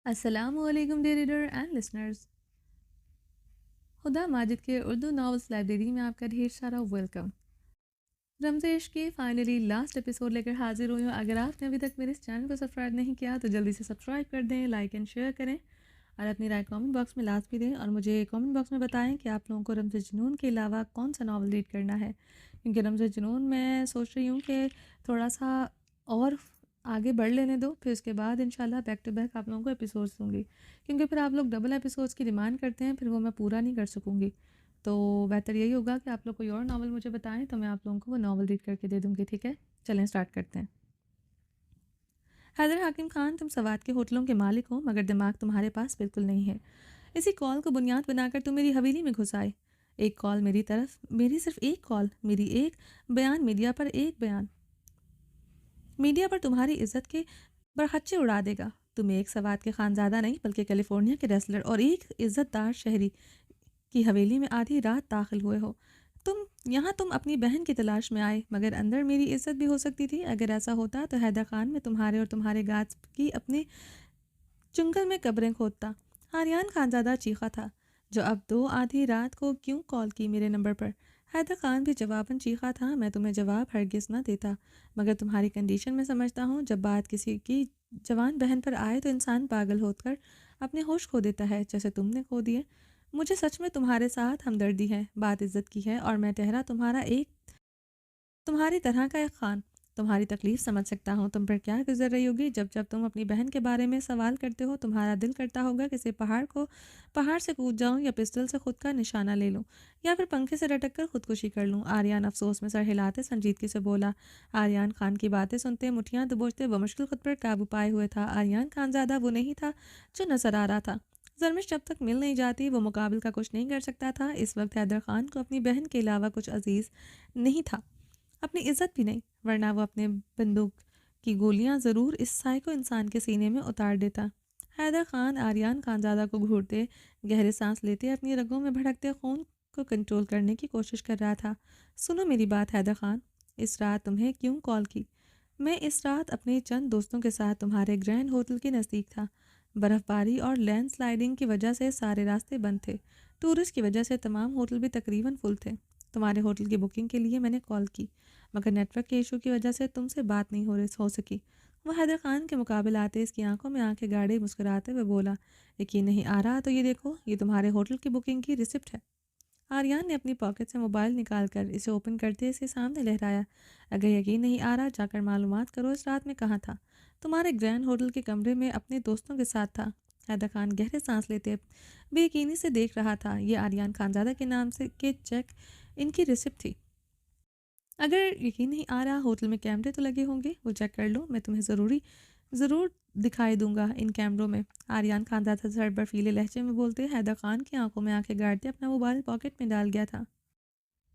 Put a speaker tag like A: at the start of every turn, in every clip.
A: अस्सलामुअलैकुम dear reader and listeners. हुदा माजिद के Urdu novels library में आपका ढेर सारा वेलकम। रमज़ के फाइनली लास्ट एपिसोड लेकर हाजिर हुई हूँ। अगर आपने अभी तक मेरे इस चैनल को सब्सक्राइब नहीं किया तो जल्दी से सब्सक्राइब कर दें, लाइक एंड शेयर करें और अपनी राय कमेंट बॉक्स में लाजमी दें। और मुझे कमेंट बॉक्स में बताएं कि आप लोगों को रमज़ जुनून के अलावा कौन सा नावल रीड करना है, क्योंकि रमज़ जुनून मैं सोच रही हूँ कि थोड़ा सा और आगे बढ़ लेने दो, फिर उसके बाद इंशाल्लाह बैक टू बैक आप लोगों को एपिसोड्स दूँगी, क्योंकि फिर आप लोग डबल एपिसोड्स की डिमांड करते हैं, फिर वो मैं पूरा नहीं कर सकूँगी। तो बेहतर यही होगा कि आप लोग कोई और नावल मुझे बताएं तो मैं आप लोगों को वो नावल रीड करके दे दूँगी। ठीक है, चलें स्टार्ट करते हैं। हैदर हाकिम खान, तुम सवात के होटलों के मालिक हो, मगर दिमाग तुम्हारे पास बिल्कुल नहीं है। इसी कॉल को बुनियाद बनाकर तुम मेरी हवेली में घुस आए। एक कॉल मेरी तरफ, मेरी सिर्फ एक कॉल, मेरी एक बयान, मीडिया पर एक बयान, मीडिया पर तुम्हारी इज्जत के बरखच्चे उड़ा देगा। तुम एक सवात के खानजादा नहीं बल्कि कैलिफोर्निया के रेसलर और एक इज्जतदार शहरी की हवेली में आधी रात दाखिल हुए हो। तुम अपनी बहन की तलाश में आए, मगर अंदर मेरी इज्जत भी हो सकती थी। अगर ऐसा होता तो हैदर खान में तुम्हारे और तुम्हारे गाज की अपने जंगल में कब्रें खोदता। आर्यान खानजादा चीखा था। जो अब दो आधी रात को क्यों कॉल की मेरे नंबर पर? हैदर खान भी जवाबन चीखा था। मैं तुम्हें जवाब हरगिज़ न देता, मगर तुम्हारी कंडीशन में समझता हूँ। जब बात किसी की जवान बहन पर आए तो इंसान पागल होकर अपने होश खो देता है, जैसे तुमने खो दिए। मुझे सच में तुम्हारे साथ हमदर्दी है। बात इज्जत की है और मैं ठहरा तुम्हारी तरह का एक खान। तुम्हारी तकलीफ समझ सकता हूँ। तुम पर क्या गुजर रही होगी जब जब तुम अपनी बहन के बारे में सवाल करते हो। तुम्हारा दिल करता होगा किसी पहाड़ से कूद जाऊं, या पिस्टल से खुद का निशाना ले लूं, या फिर पंखे से लटक कर खुदकुशी कर लूं। आर्यन अफसोस में सर हिलाते संजीदगी से बोला। आर्यन खान की बातें सुनते, मुठियां दबोचते बमुश्किल खुद पर काबू पाए हुए था। आर्यन खानजादा वो नहीं था जो नजर आ रहा था। जरमिश जब तक मिल नहीं जाती वो मुकाबिल का कुछ नहीं कर सकता था। इस वक्त हैदर खान को अपनी बहन के अलावा कुछ अजीज नहीं था, अपनी इज्जत भी नहीं, वरना वो अपने बंदूक की गोलियां ज़रूर इस साइको इंसान के सीने में उतार देता। हैदर खान आर्यान खानजादा को घूरते, गहरे सांस लेते, अपनी रगों में भड़कते खून को कंट्रोल करने की कोशिश कर रहा था। सुनो मेरी बात हैदर खान, इस रात तुम्हें क्यों कॉल की? मैं इस रात अपने चंद दोस्तों के साथ तुम्हारे ग्रैंड होटल के नज़दीक था। बर्फ़बारी और लैंडस्लाइडिंग की वजह से सारे रास्ते बंद थे। टूरिस्ट की वजह से तमाम होटल भी तकरीबन फुल थे। तुम्हारे होटल की बुकिंग के लिए मैंने कॉल की, मगर नेटवर्क के इशू की वजह से तुमसे बात नहीं हो सकी। वह हैदर खान के मुकाबले आते इसकी आंखों में आंखें गाड़े मुस्कुराते हुए बोला। यकीन नहीं आ रहा तो ये देखो, ये तुम्हारे होटल की बुकिंग की रिसिप्ट है। आर्यन ने अपनी पॉकेट से मोबाइल निकालकर इसे ओपन करते इसके सामने लहराया। अगर यकीन नहीं आ रहा, जाकर मालूमात करो इस रात में कहाँ था। तुम्हारे ग्रैंड होटल के कमरे में अपने दोस्तों के साथ था। हैदर खान गहरे सांस लेते बेयकीनी से देख रहा था। ये आर्यन खानजादा के नाम से के चेक इनकी रिसिप्ट थी। अगर यकीन नहीं आ रहा, होटल में कैमरे तो लगे होंगे, वो चेक कर लो। मैं तुम्हें ज़रूर दिखाई दूंगा इन कैमरों में। आर्यन खानजादा सर बर्फीले लहजे में बोलते हैदर खान की आंखों में आंखें गाड़ते अपना मोबाइल पॉकेट में डाल गया था।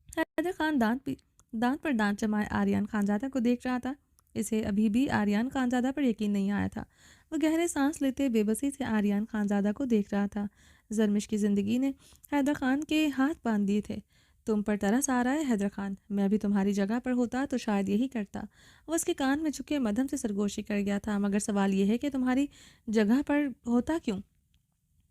A: हैदर खान दांत पर दांत जमाए आर्यन खानजादा को देख रहा था। इसे अभी भी आर्यन खानजादा पर यकीन नहीं आया था। वो गहरे सांस लेते बेबसी से आर्यन खानजादा को देख रहा था। जरमिश की ज़िंदगी ने हैदर खान के हाथ बांध दिए थे। तुम पर तरस आ रहा है हैदर खान? मैं भी तुम्हारी जगह पर होता तो शायद यही करता। वो उसके कान में झुके मध्यम से सरगोशी कर गया था। मगर सवाल यह है कि तुम्हारी जगह पर होता क्यों?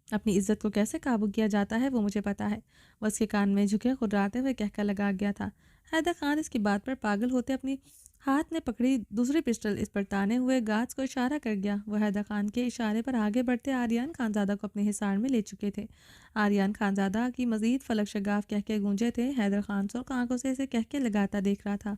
A: अपनी इज्जत को कैसे काबू किया जाता है वो मुझे पता है। वह उसके कान में झुके खुर्राते हुए कहकर लगा गया था। हैदर खान इसकी बात पर पागल होते अपनी हाथ में पकड़ी दूसरी पिस्टल इस पर ताने हुए गाज को इशारा कर गया। वह हैदर खान के इशारे पर आगे बढ़ते आर्यन खानजादा को अपने हिसार में ले चुके थे। आर्यन खानजादा की मजीद फलक शगाफ कह के गूंजे थे। हैदर खान सुर्ख आंखों से इसे कह के लगाता देख रहा था।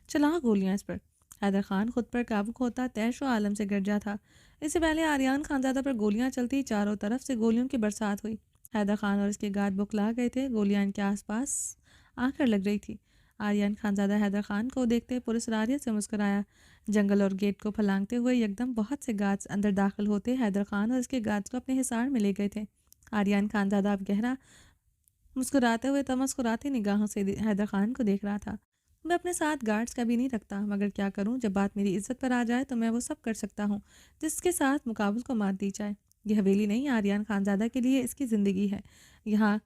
A: चला गोलियां इस पर। हैदर खान खुद पर काबू खोता तैशो आलम से गरजा था। इससे पहले आर्यन खानजादा पर गोलियां चलती, चारों तरफ से गोलियों की बरसात हुई। हैदर खान और इसके गार्ड बुखला गए थे। गोलियां इनके आसपास आकर लग रही थी। आर्यन खानजादा हैदर खान को देखते पुरस्कारियत से मुस्कुराया। जंगल और गेट को फलांगते हुए एकदम बहुत से गार्ड्स अंदर दाखिल होते हैदर खान और इसके गार्ड्स को अपने हिसार में ले गए थे। आर्यन खानजादा अब गहरा मुस्कुराते हुए तमस्कुराती निगाहों से हैदर खान को देख रहा था। मैं अपने साथ गार्ड्स का भी नहीं रखता, मगर क्या करूं, जब बात मेरी इज्जत पर आ जाए तो मैं वो सब कर सकता हूं जिसके साथ मुकाबल को मात दी जाए। यह हवेली नहीं, आर्यन खानजादा के लिए इसकी ज़िंदगी है। यहाँ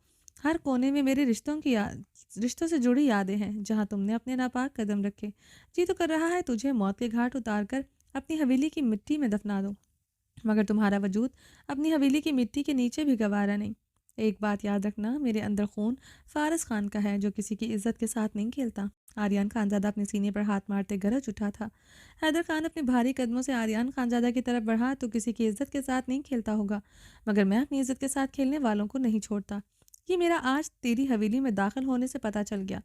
A: हर कोने में मेरे रिश्तों से जुड़ी यादें हैं। जहाँ तुमने अपने नापाक कदम रखे, जी तो कर रहा है तुझे मौत के घाट उतार कर अपनी हवेली की मिट्टी में दफना दो, मगर तुम्हारा वजूद अपनी हवेली की मिट्टी के नीचे भी गवारा नहीं। एक बात याद रखना, मेरे अंदर खून फारस खान का है जो किसी की इज्जत के साथ नहीं खेलता। आर्यन खानजादा अपने सीने पर हाथ मारते गरज उठा था। हैदर खान अपने भारी कदमों से आर्यन खानजादा की तरफ बढ़ा। तो किसी की इज्जत के साथ नहीं खेलता होगा, मगर मैं अपनी इज्जत के साथ खेलने वालों को नहीं छोड़ता। ये मेरा आज तेरी हवेली में दाखिल होने से पता चल गया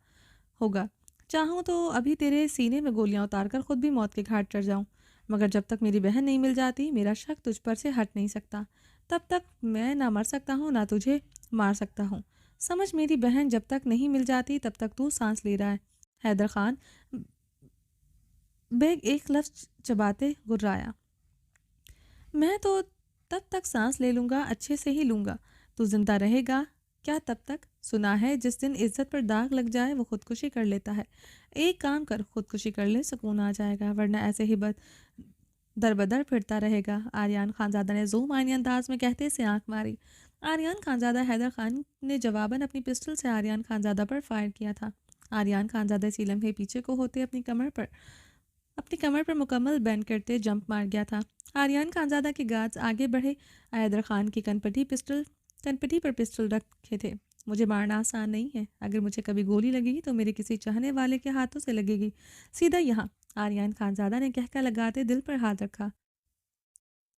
A: होगा। चाहूँ तो अभी तेरे सीने में गोलियां उतारकर खुद भी मौत के घाट चढ़ जाऊं, मगर जब तक मेरी बहन नहीं मिल जाती मेरा शक तुझ पर से हट नहीं सकता। तब तक मैं ना मर सकता हूँ ना तुझे मार सकता हूँ। समझ, मेरी बहन जब तक नहीं मिल जाती तब तक तू सांस ले रहा है। हैदर खान बेग एक लफ्ज चबाते गुर्राया। मैं तो तब तक सांस ले लूँगा, अच्छे से ही लूँगा। तू जिंदा रहेगा क्या तब तक? सुना है जिस दिन इज्जत पर दाग लग जाए वो खुदकुशी कर लेता है। एक काम कर, खुदकुशी कर ले, सुकून आ जाएगा, वरना ऐसे ही दरबदर फिरता रहेगा। आर्यन खानजादा ने ज़ूम आईनी अंदाज में कहते से आंख मारी। आर्यन खानजादा हैदर खान ने जवाबन अपनी पिस्टल से आर्यन खानजादा पर फायर किया था। आर्यन खानजादा इसी लम्हे पीछे को होते अपनी कमर पर मुकम्मल बैंड करते जंप मार गया था। आर्यन खानजादा के गार्ड्स आगे बढ़े। हैदर खान की कनपटी पर पिस्टल रखे थे। मुझे मारना आसान नहीं है। अगर मुझे कभी गोली लगेगी तो मेरे किसी चाहने वाले के हाथों से लगेगी, सीधा यहाँ। आर्यन खानजादा ने कहका लगाते दिल पर हाथ रखा।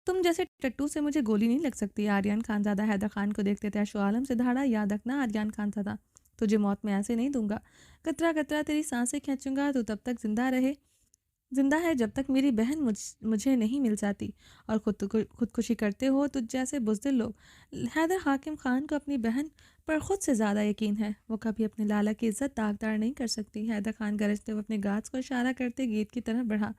A: तुम जैसे टट्टू से मुझे गोली नहीं लग सकती। आर्यन खानजादा हैदर खान को देखते तैशो आलम से दहाड़ा, याद रखना आर्यन खानजादा, तुझे मौत में ऐसे नहीं दूंगा। कतरा कतरा तेरी सांसें खींचूंगा। तू तब तक जिंदा है जब तक मेरी बहन मुझे नहीं मिल जाती। और खुदकुशी करते हो तुझ जैसे बुज़दिल लोग। हैदर हाकिम खान को अपनी बहन पर खुद से ज़्यादा यकीन है। वो कभी अपने लाला की इज्जत दागदार नहीं कर सकती। हैदर खान गरजते हुए अपने गार्ड्स को इशारा करते गेट की तरफ बढ़ा।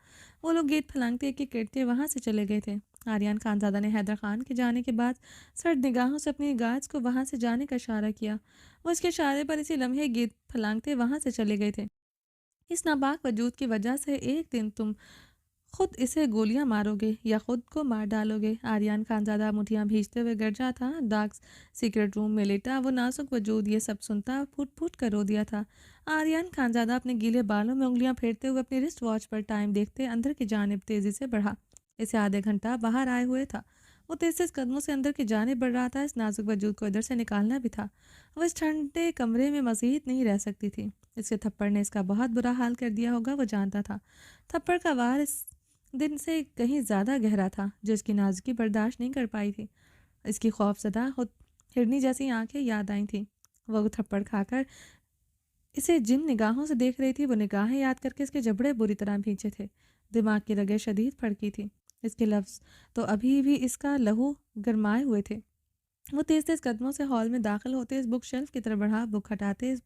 A: वो लोग गेट फलांगते एक एक करते वहाँ से चले गए थे। आर्यन खानजादा ने हैदर खान के जाने के बाद सर्द निगाहों से अपने गार्ड्स को वहाँ से जाने का इशारा किया। वो इसके इशारे पर इसी लम्हे गेट फलांगते वहाँ से चले गए थे। इस नापाक वजूद की वजह से एक दिन तुम खुद इसे गोलियां मारोगे या खुद को मार डालोगे। आर्यन खानजादा मुठियां भींचते हुए गरजा था। डार्क सीक्रेट रूम में लेटा वो नाजुक वजूद ये सब सुनता फूट फूट कर रो दिया था। आर्यन खानजादा अपने गीले बालों में उंगलियां फेरते हुए अपने रिस्ट वॉच पर टाइम देखते अंदर की जानिब तेजी से बढ़ा। इसे आधे घंटा बाहर आए हुए था। वो तेज तेज कदमों से अंदर की जानिब बढ़ रहा था। इस नाजुक वजूद को इधर से निकालना भी था। वो इस ठंडे कमरे में मजीद नहीं रह सकती थी। इसके थप्पड़ ने इसका बहुत बुरा हाल कर दिया होगा, वो जानता था। थप्पड़ का वार इस दिन से कहीं ज़्यादा गहरा था जो इसकी नाजुकी बर्दाश्त नहीं कर पाई थी। इसकी खौफजदा हिरनी जैसी आंखें याद आई थीं। वह थप्पड़ खाकर इसे जिन निगाहों से देख रही थी वो निगाहें याद करके इसके जबड़े बुरी तरह भींचे थे। दिमाग की रगें शदीद फड़की थी। इसके लफ्ज़ तो अभी भी इसका लहू गरमाए हुए थे। वो तेज तेज कदमों से हॉल में दाखिल होते इस बुक शेल्फ की तरफ बढ़ा। बुक हटाते इस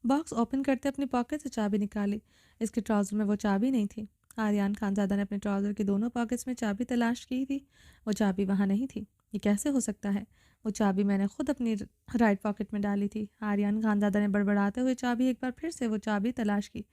A: बॉक्स ओपन करते अपनी पॉकेट से चाबी निकाली। इसके ट्राउज़र में वो चाबी नहीं थी। आर्यन खानजादा ने अपने ट्राउज़र के दोनों पॉकेट्स में चाबी तलाश की थी। वो चाबी वहाँ नहीं थी। ये कैसे हो सकता है? वो चाबी मैंने खुद अपनी राइट पॉकेट में डाली थी। आर्यन खानजादा ने बड़बड़ाते हुए चाबी एक बार फिर से वो चाबी तलाश की।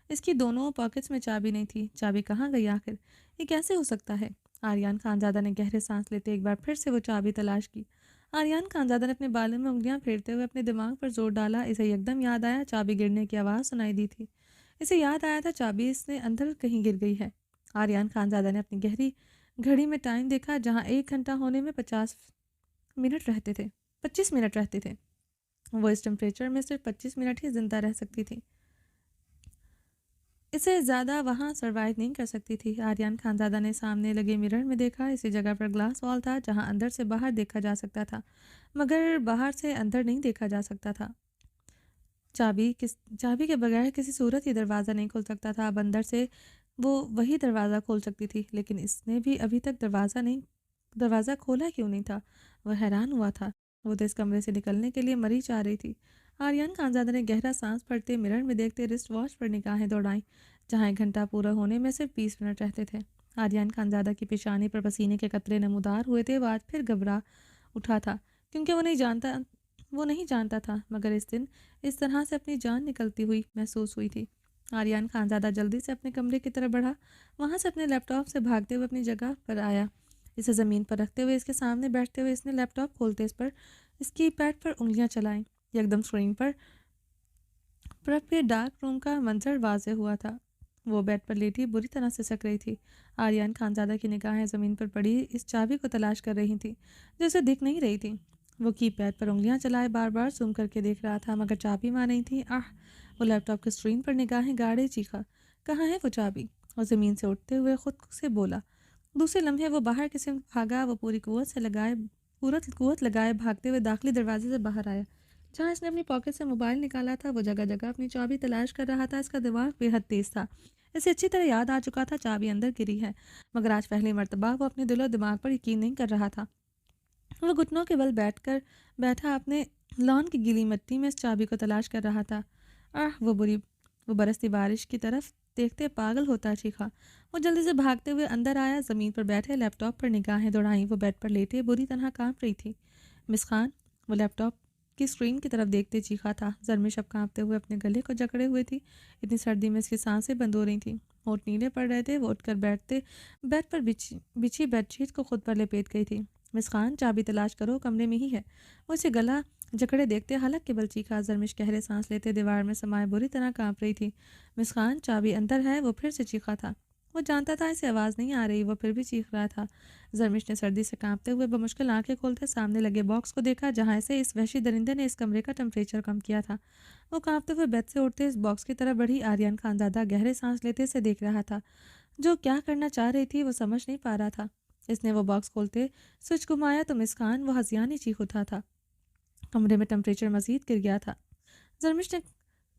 A: इसकी दोनों पॉकेट्स में चाबी नहीं थी। चाबी कहाँ गई आखिर? ये कैसे हो सकता है? आर्यन खानजादा ने गहरे सांस लेते एक बार फिर से वो चाबी तलाश की। आर्यन खानजादा ने अपने बालों में उंगलियां फेरते हुए अपने दिमाग पर जोर डाला। इसे एकदम याद आया, चाबी गिरने की आवाज़ सुनाई दी थी। इसे याद आया था चाबी इसने अंदर कहीं गिर गई है। आर्यन खानजादा ने अपनी गहरी घड़ी में टाइम देखा, जहाँ 1 घंटा होने में 25 मिनट रहते थे। वो इस टेम्परेचर में सिर्फ 25 मिनट ही जिंदा रह सकती थी। इसे ज़्यादा वहाँ सरवाइव नहीं कर सकती थी। आर्यन खानजादा ने सामने लगे मिरर में देखा। इसी जगह पर ग्लास वॉल था जहाँ अंदर से बाहर देखा जा सकता था, मगर बाहर से अंदर नहीं देखा जा सकता था। चाबी के बगैर किसी सूरत ही दरवाज़ा नहीं खुल सकता था। अब अंदर से वो वही दरवाज़ा खोल सकती थी, लेकिन इसने भी अभी तक दरवाज़ा खोला क्यों नहीं था? वह हैरान हुआ था। वो तो इस कमरे से निकलने के लिए मरी जा रही थी। आर्यन खानजादा ने गहरा सांस भरते मिरर में देखते रिस्ट वॉच पर निगाहें दौड़ाईं, जहाँ 1 घंटा पूरा होने में सिर्फ 20 मिनट रहते थे। आर्यन खानजादा की पेशानी पर पसीने के कतरे नमूदार हुए थे। वो आज फिर घबरा उठा था, क्योंकि वो नहीं जानता था, मगर इस दिन इस तरह से अपनी जान निकलती हुई महसूस हुई थी। आर्यन खानजादा जल्दी से अपने कमरे की तरफ बढ़ा। वहाँ से अपने लैपटॉप से भागते हुए अपनी जगह पर आया। इसे ज़मीन पर रखते हुए इसके सामने बैठते हुए इसने लैपटॉप खोलते इस पर इसकी पैड पर उंगलियां चलाईं। एकदम स्क्रीन पर डार्क रूम का मंजर वाजे हुआ था। वो बेड पर लेटी बुरी तरह से सक रही थी। आर्यन खानजादा की निगाहें ज़मीन पर पड़ी इस चाबी को तलाश कर रही थी जो उसे दिख नहीं रही थी। वो कीपैड पर उंगलियां चलाए बार बार जूम करके देख रहा था, मगर चाबी वहाँ नहीं थी। आह! वो लैपटॉप की स्क्रीन पर निगाहें गाड़े चीखा, कहाँ है वो चाबी? और ज़मीन से उठते हुए खुद से बोला। दूसरे लम्हे वो बाहर किसी भागा। वो पूरी कुवत लगाए भागते हुए दाखिली दरवाजे से बाहर आया। जहाँ इसने अपनी पॉकेट से मोबाइल निकाला था, वो जगह जगह अपनी चाबी तलाश कर रहा था। इसका दिमाग बेहद तेज था। इसे अच्छी तरह याद आ चुका था चाबी अंदर गिरी है, मगर आज पहली मर्तबा वो अपने दिलो दिमाग पर यकीन नहीं कर रहा था। वो घुटनों के बल बैठा अपने लॉन की गीली मिट्टी में इस चाबी को तलाश कर रहा था। आह! वो बरसती बारिश की तरफ देखते पागल होता चीखा। वो जल्दी से भागते हुए अंदर आया, ज़मीन पर बैठे लैपटॉप पर निगाहें दौड़ाई। वो बेड पर लेटे बुरी तरह कांप रही थी। मिस खान! वो लैपटॉप की स्क्रीन की तरफ देखते चीखा था। जरमिश अब कांपते हुए अपने गले को जकड़े हुए थी। इतनी सर्दी में इसकी सांसें बंद हो रही थीं। होंठ नीले पड़ रहे थे। वो उठकर बैठते बेड पर बिछी बेडशीट को खुद पर लपेट गई थी। मिस खान, चाबी तलाश करो, कमरे में ही है। वो इसे गला जकड़े देखते हलक के बल चीखा। जरमिश गहरे सांस लेते दीवार में समाये बुरी तरह कांप रही थी। मिस खान, चाबी अंदर है। वो फिर से चीखा था। वो जानता था इसे आवाज़ नहीं आ रही, वो फिर भी चीख रहा था। जरमिश ने सर्दी से कांपते हुए बमुश्किल आंखें खोलते सामने लगे बॉक्स को देखा, जहाँ से इस वहशी दरिंदे ने इस कमरे का टेम्परेचर कम किया था। वो कांपते हुए बेड से उठते इस बॉक्स की तरफ बढ़ी। आर्यन खानजादा गहरे सांस लेते इसे देख रहा था। जो क्या करना चाह रही थी वो समझ नहीं पा रहा था। इसने वो बॉक्स खोलते स्विच घुमाया तो मिस खान वो हसियानी चीख उठा था। कमरे में टेम्परेचर मजीद गिर गया था। जरमिश ने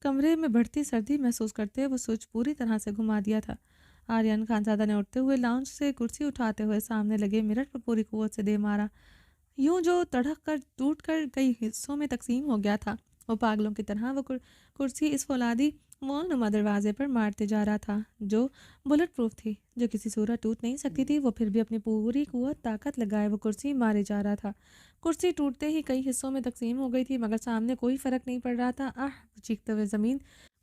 A: कमरे में बढ़ती सर्दी महसूस करते वो स्विच पूरी तरह से घुमा दिया था। आर्यन खानजादा ने उठते हुए लाउंज से कुर्सी उठाते हुए सामने लगे मिरर पर पूरी कुव्वत से दे मारा, यूं जो तड़क कर टूट कर कई हिस्सों में तकसीम हो गया था। वो पागलों की तरह वो कुर्सी इस फौलादी मॉलनुमा दरवाजे पर मारते जा रहा था, जो बुलेट प्रूफ थी, जो किसी सूरत टूट नहीं सकती थी। वो फिर भी अपनी पूरी कुव्वत ताकत लगाए वो कुर्सी मारे जा रहा था। कुर्सी टूटते ही कई हिस्सों में तकसीम हो गई थी, मगर सामने कोई फ़र्क नहीं पड़ रहा था। आह! चीखते हुए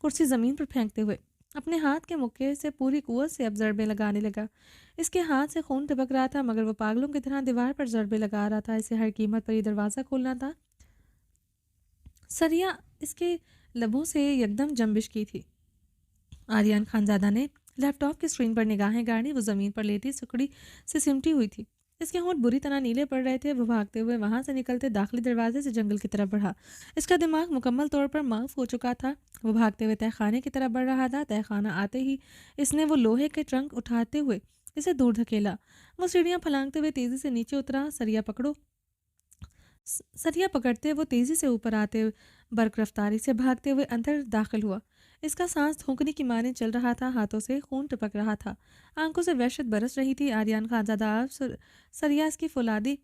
A: कुर्सी ज़मीन पर फेंकते हुए अपने हाथ के मुक्के से पूरी कुव्वत से अब ज़रबे लगाने लगा। इसके हाथ से खून टपक रहा था, मगर वो पागलों की तरह दीवार पर ज़रबे लगा रहा था। इसे हर कीमत पर ये दरवाज़ा खोलना था। सरिया इसके लबों से एकदम जंबिश की थी। आर्यन खानजादा ने लैपटॉप की स्क्रीन पर निगाहें गाड़ी। वो ज़मीन पर लेटी सुकड़ी से सिमटी हुई थी। इसके होंठ बुरी तरह नीले पड़ रहे थे। वो भागते हुए वहां से निकलते दाखिली दरवाजे से जंगल की तरफ बढ़ा। इसका दिमाग मुकम्मल तौर पर माफ हो चुका था। वो भागते हुए तहखाने की तरफ बढ़ रहा था। तहखाना आते ही इसने वो लोहे के ट्रंक उठाते हुए इसे दूर धकेला। वो सीढ़ियाँ फलांगते हुए तेज़ी से नीचे उतरा। सरिया पकड़ते वो तेज़ी से ऊपर आते बर्क रफ्तारी से भागते हुए अंदर दाखिल हुआ। इसका सांस थूकने की माने चल रहा था। हाथों से खून टपक रहा था। आंखों से वहशत बरस रही थी। आर्यन खानजादा सरिया इसकी फौलादी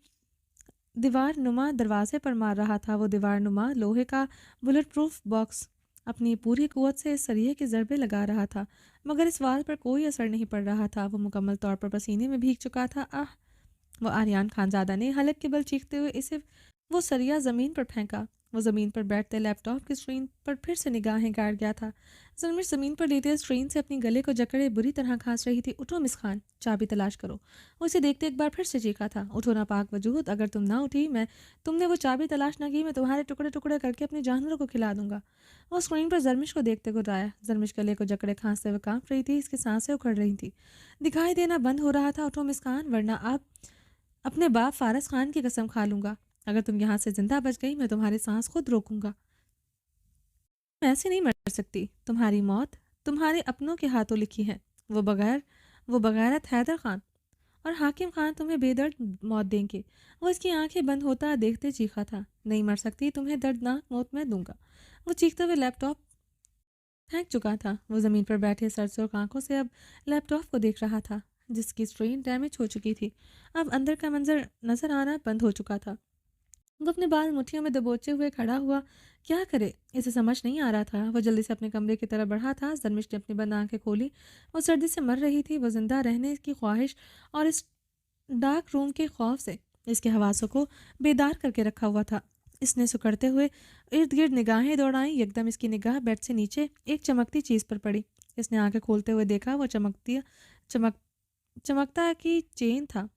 A: दीवार नुमा दरवाजे पर मार रहा था। वो दीवार नुमा लोहे का बुलेट प्रूफ बॉक्स अपनी पूरी कुव्वत से इस सरिये के ज़रबे लगा रहा था, मगर इस वाल पर कोई असर नहीं पड़ रहा था। वो मुकम्मल तौर पर पसीने में भीग चुका था। आह! वो आर्यन खानजादा ने हलक के बल चीखते हुए इसे वो सरिया ज़मीन पर फेंका। वो ज़मीन पर बैठते लैपटॉप की स्क्रीन पर फिर से निगाहें गाड़ गया था। जरमिश ज़मीन पर लेटे स्क्रीन से अपनी गले को जकड़े बुरी तरह खांस रही थी। उठो मिस खान, चाबी तलाश करो। वो इसे देखते एक बार फिर से चीखा था। उठो नापाक वजूद, अगर तुम ना उठी तुमने वो चाबी तलाश ना की, मैं तुम्हारे टुकड़े टुकड़े करके अपने जानवरों को खिला दूंगा। वो स्क्रीन पर जरमिश को देखते गुर्राया। जरमिश गले को जकड़े खांसते हुए कांप रही थी। इसकी सांसें उखड़ रही थी। दिखाई देना बंद हो रहा था। उठो मिस खान, वरना आप अपने बाप फारस खान की कसम खा लूंगा। अगर तुम यहाँ से जिंदा बच गई, मैं तुम्हारी सांस खुद रोकूंगा। मैं ऐसे नहीं मर सकती। तुम्हारी मौत तुम्हारे अपनों के हाथों लिखी है। वो बगैरत हैदर खान और हाकिम खान तुम्हें बेदर्द मौत देंगे। वो इसकी आंखें बंद होता देखते चीखा था। नहीं मर सकती, तुम्हें दर्दनाक मौत मैं दूंगा। वो चीखते हुए लैपटॉप फेंक चुका था। वो ज़मीन पर बैठे सरसों आंखों से अब लैपटॉप को देख रहा था, जिसकी स्क्रीन डैमेज हो चुकी थी। अब अंदर का मंजर नजर आना बंद हो चुका था। वो अपने बाल मुट्ठियों में दबोचे हुए खड़ा हुआ। क्या करे, इसे समझ नहीं आ रहा था। वो जल्दी से अपने कमरे की तरफ बढ़ा था। जरमिश ने अपनी बंद आंखें खोली। वो सर्दी से मर रही थी। वो जिंदा रहने की ख्वाहिश और इस डार्क रूम के खौफ से इसके हवासों को बेदार करके रखा हुआ था। इसने सुकड़ते हुए इर्द गिर्द निगाहें दौड़ाई। एकदम इसकी निगाह बेड से नीचे एक चमकती चीज़ पर पड़ी। इसने आंखें खोलते हुए देखा। वो चमक चमकता की चेन था,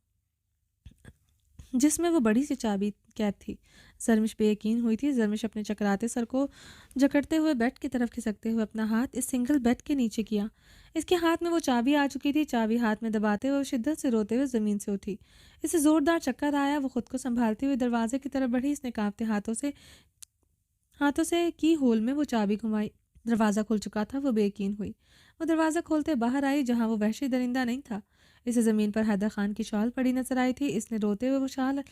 A: जिसमें वो बड़ी सी चाबी कैद थी। जरमिश बेयकीन हुई थी। जरमिश अपने चकराते सर को जकड़ते हुए बेड की तरफ खिसकते हुए अपना हाथ इस सिंगल बेड के नीचे किया। इसके हाथ में वो चाबी आ चुकी थी। चाबी हाथ में दबाते हुए वो शिद्दत से रोते हुए ज़मीन से उठी। इसे ज़ोरदार चक्कर आया। वो खुद को संभालती हुई दरवाजे की तरफ बढ़ी। इसने कांपते हाथों से की होल में वो चाबी घुमाई। दरवाज़ा खुल चुका था। वो बेयकीन हुई। वो दरवाज़ा खोलते बाहर आई जहाँ वो वहशी दरिंदा नहीं था। इसे ज़मीन पर हैदर खान की शॉल पड़ी नजर आई थी। इसने रोते हुए वो शाल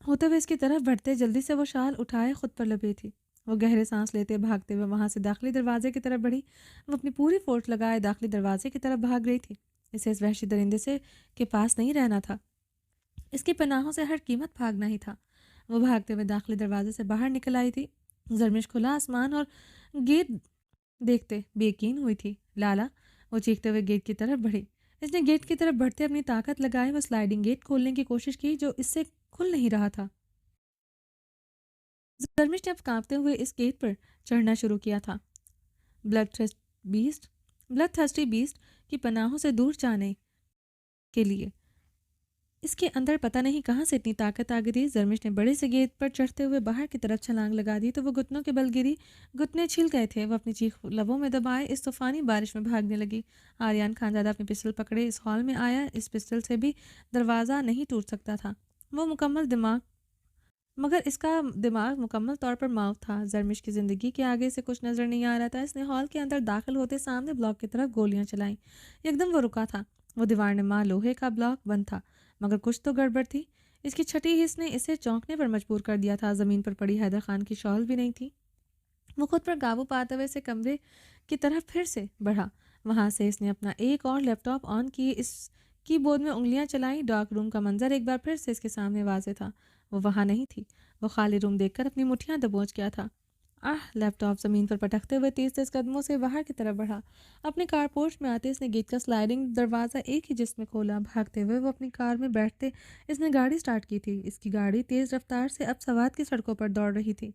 A: होते हुए इसकी तरफ बढ़ते जल्दी से वो शाल उठाए खुद पर लपेटी। वो गहरे सांस लेते भागते हुए वहां से दाखिली दरवाजे की तरफ बढ़ी। वो अपनी पूरी फोर्स लगाए दाखिली दरवाजे की तरफ भाग रही थी। इसे इस वहशी दरिंदे से के पास नहीं रहना था। इसकी पनाहों से हर कीमत भागना ही था। वो भागते हुए दाखिली दरवाजे से बाहर निकल आई थी। जरमिश खुला आसमान और गेट देखते बेयकीन हुई थी। लाला, वो चीखते हुए गेट की तरफ बढ़ी। इसने गेट की तरफ बढ़ते अपनी ताकत लगाए वो स्लाइडिंग गेट खोलने की कोशिश की जो इससे खुल नहीं रहा था। जरमिश ने अब कांपते हुए इस गेट पर चढ़ना शुरू किया था। Blood thrust beast blood thirsty beast की पनाहों से दूर जाने के लिए इसके अंदर पता नहीं कहाँ से इतनी ताकत आ गई थी। जरमिश ने बड़े से गेट पर चढ़ते हुए बाहर की तरफ छलांग लगा दी तो वो घुटनों के बल गिरी। घुटने छिल गए थे। वो अपनी चीख लबों में दबाए इस तूफानी बारिश में भागने लगी। आर्यन खानजादा अपनी पिस्टल पकड़े इस हॉल में आया। इस पिस्टल से भी दरवाज़ा नहीं टूट सकता था। वो मुकम्मल दिमाग मगर इसका दिमाग मुकम्मल तौर पर माउफ था। जरमिश की ज़िंदगी के आगे से कुछ नज़र नहीं आ रहा था। इसने हॉल के अंदर दाखिल होते सामने ब्लॉक की तरफ गोलियां चलाईं। एकदम वो रुका था। वो दीवार ने माँ लोहे का ब्लॉक बंद था मगर कुछ तो गड़बड़ थी। इसकी छठी हिस्स ने इसे चौंकने पर मजबूर कर दिया था। ज़मीन पर पड़ी हैदर खान की शॉल भी नहीं थी। वो खुद पर काबू पाते हुए से कमरे की तरफ फिर से बढ़ा। वहां से इसने अपना एक और लैपटॉप ऑन किए। इस कीबोर्ड में उंगलियां चलाई। डार्क रूम का मंजर एक बार फिर से इसके सामने वाजे था। वो वहां नहीं थी। वो खाली रूम देखकर अपनी मुठ्ठियां दबोच गया था। लैपटॉप ज़मीन पर पटकते हुए तेज तेज कदमों से बाहर की तरफ बढ़ा। अपने कार पोर्च में आते इसने गेट का स्लाइडिंग दरवाज़ा एक ही जिस्म खोला। भागते हुए वो अपनी कार में बैठते इसने गाड़ी स्टार्ट की थी। इसकी गाड़ी तेज़ रफ्तार से अब सवात की सड़कों पर दौड़ रही थी।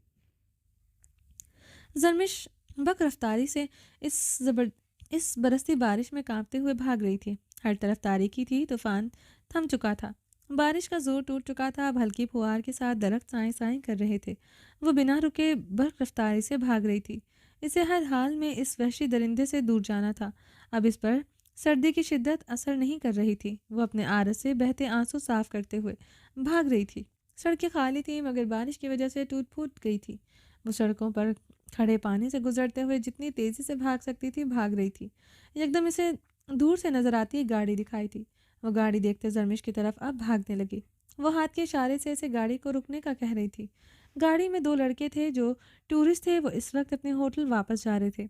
A: जरमिश बक रफ्तारी से इस बरसती बारिश में कांपते हुए भाग रही थी। हर तरफ तारीकी थी। तूफान थम चुका था। बारिश का जोर टूट चुका था। अब हल्की फुहार के साथ दरख्त साएं साएं कर रहे थे। वो बिना रुके बर्क रफ्तारी से भाग रही थी। इसे हर हाल में इस वहशी दरिंदे से दूर जाना था। अब इस पर सर्दी की शिद्दत असर नहीं कर रही थी। वो अपने आरस से बहते आंसू साफ करते हुए भाग रही थी। सड़कें खाली थी मगर बारिश की वजह से टूट फूट गई थी। वो सड़कों पर खड़े पानी से गुजरते हुए जितनी तेज़ी से भाग सकती थी भाग रही थी। एकदम इसे दूर से नजर आती एक गाड़ी दिखाई थी। वो गाड़ी देखते जरमिश की तरफ अब भागने लगी। वो हाथ के इशारे से इसे गाड़ी को रुकने का कह रही थी। गाड़ी में दो लड़के थे जो टूरिस्ट थे। वो इस वक्त अपने होटल वापस जा रहे थे।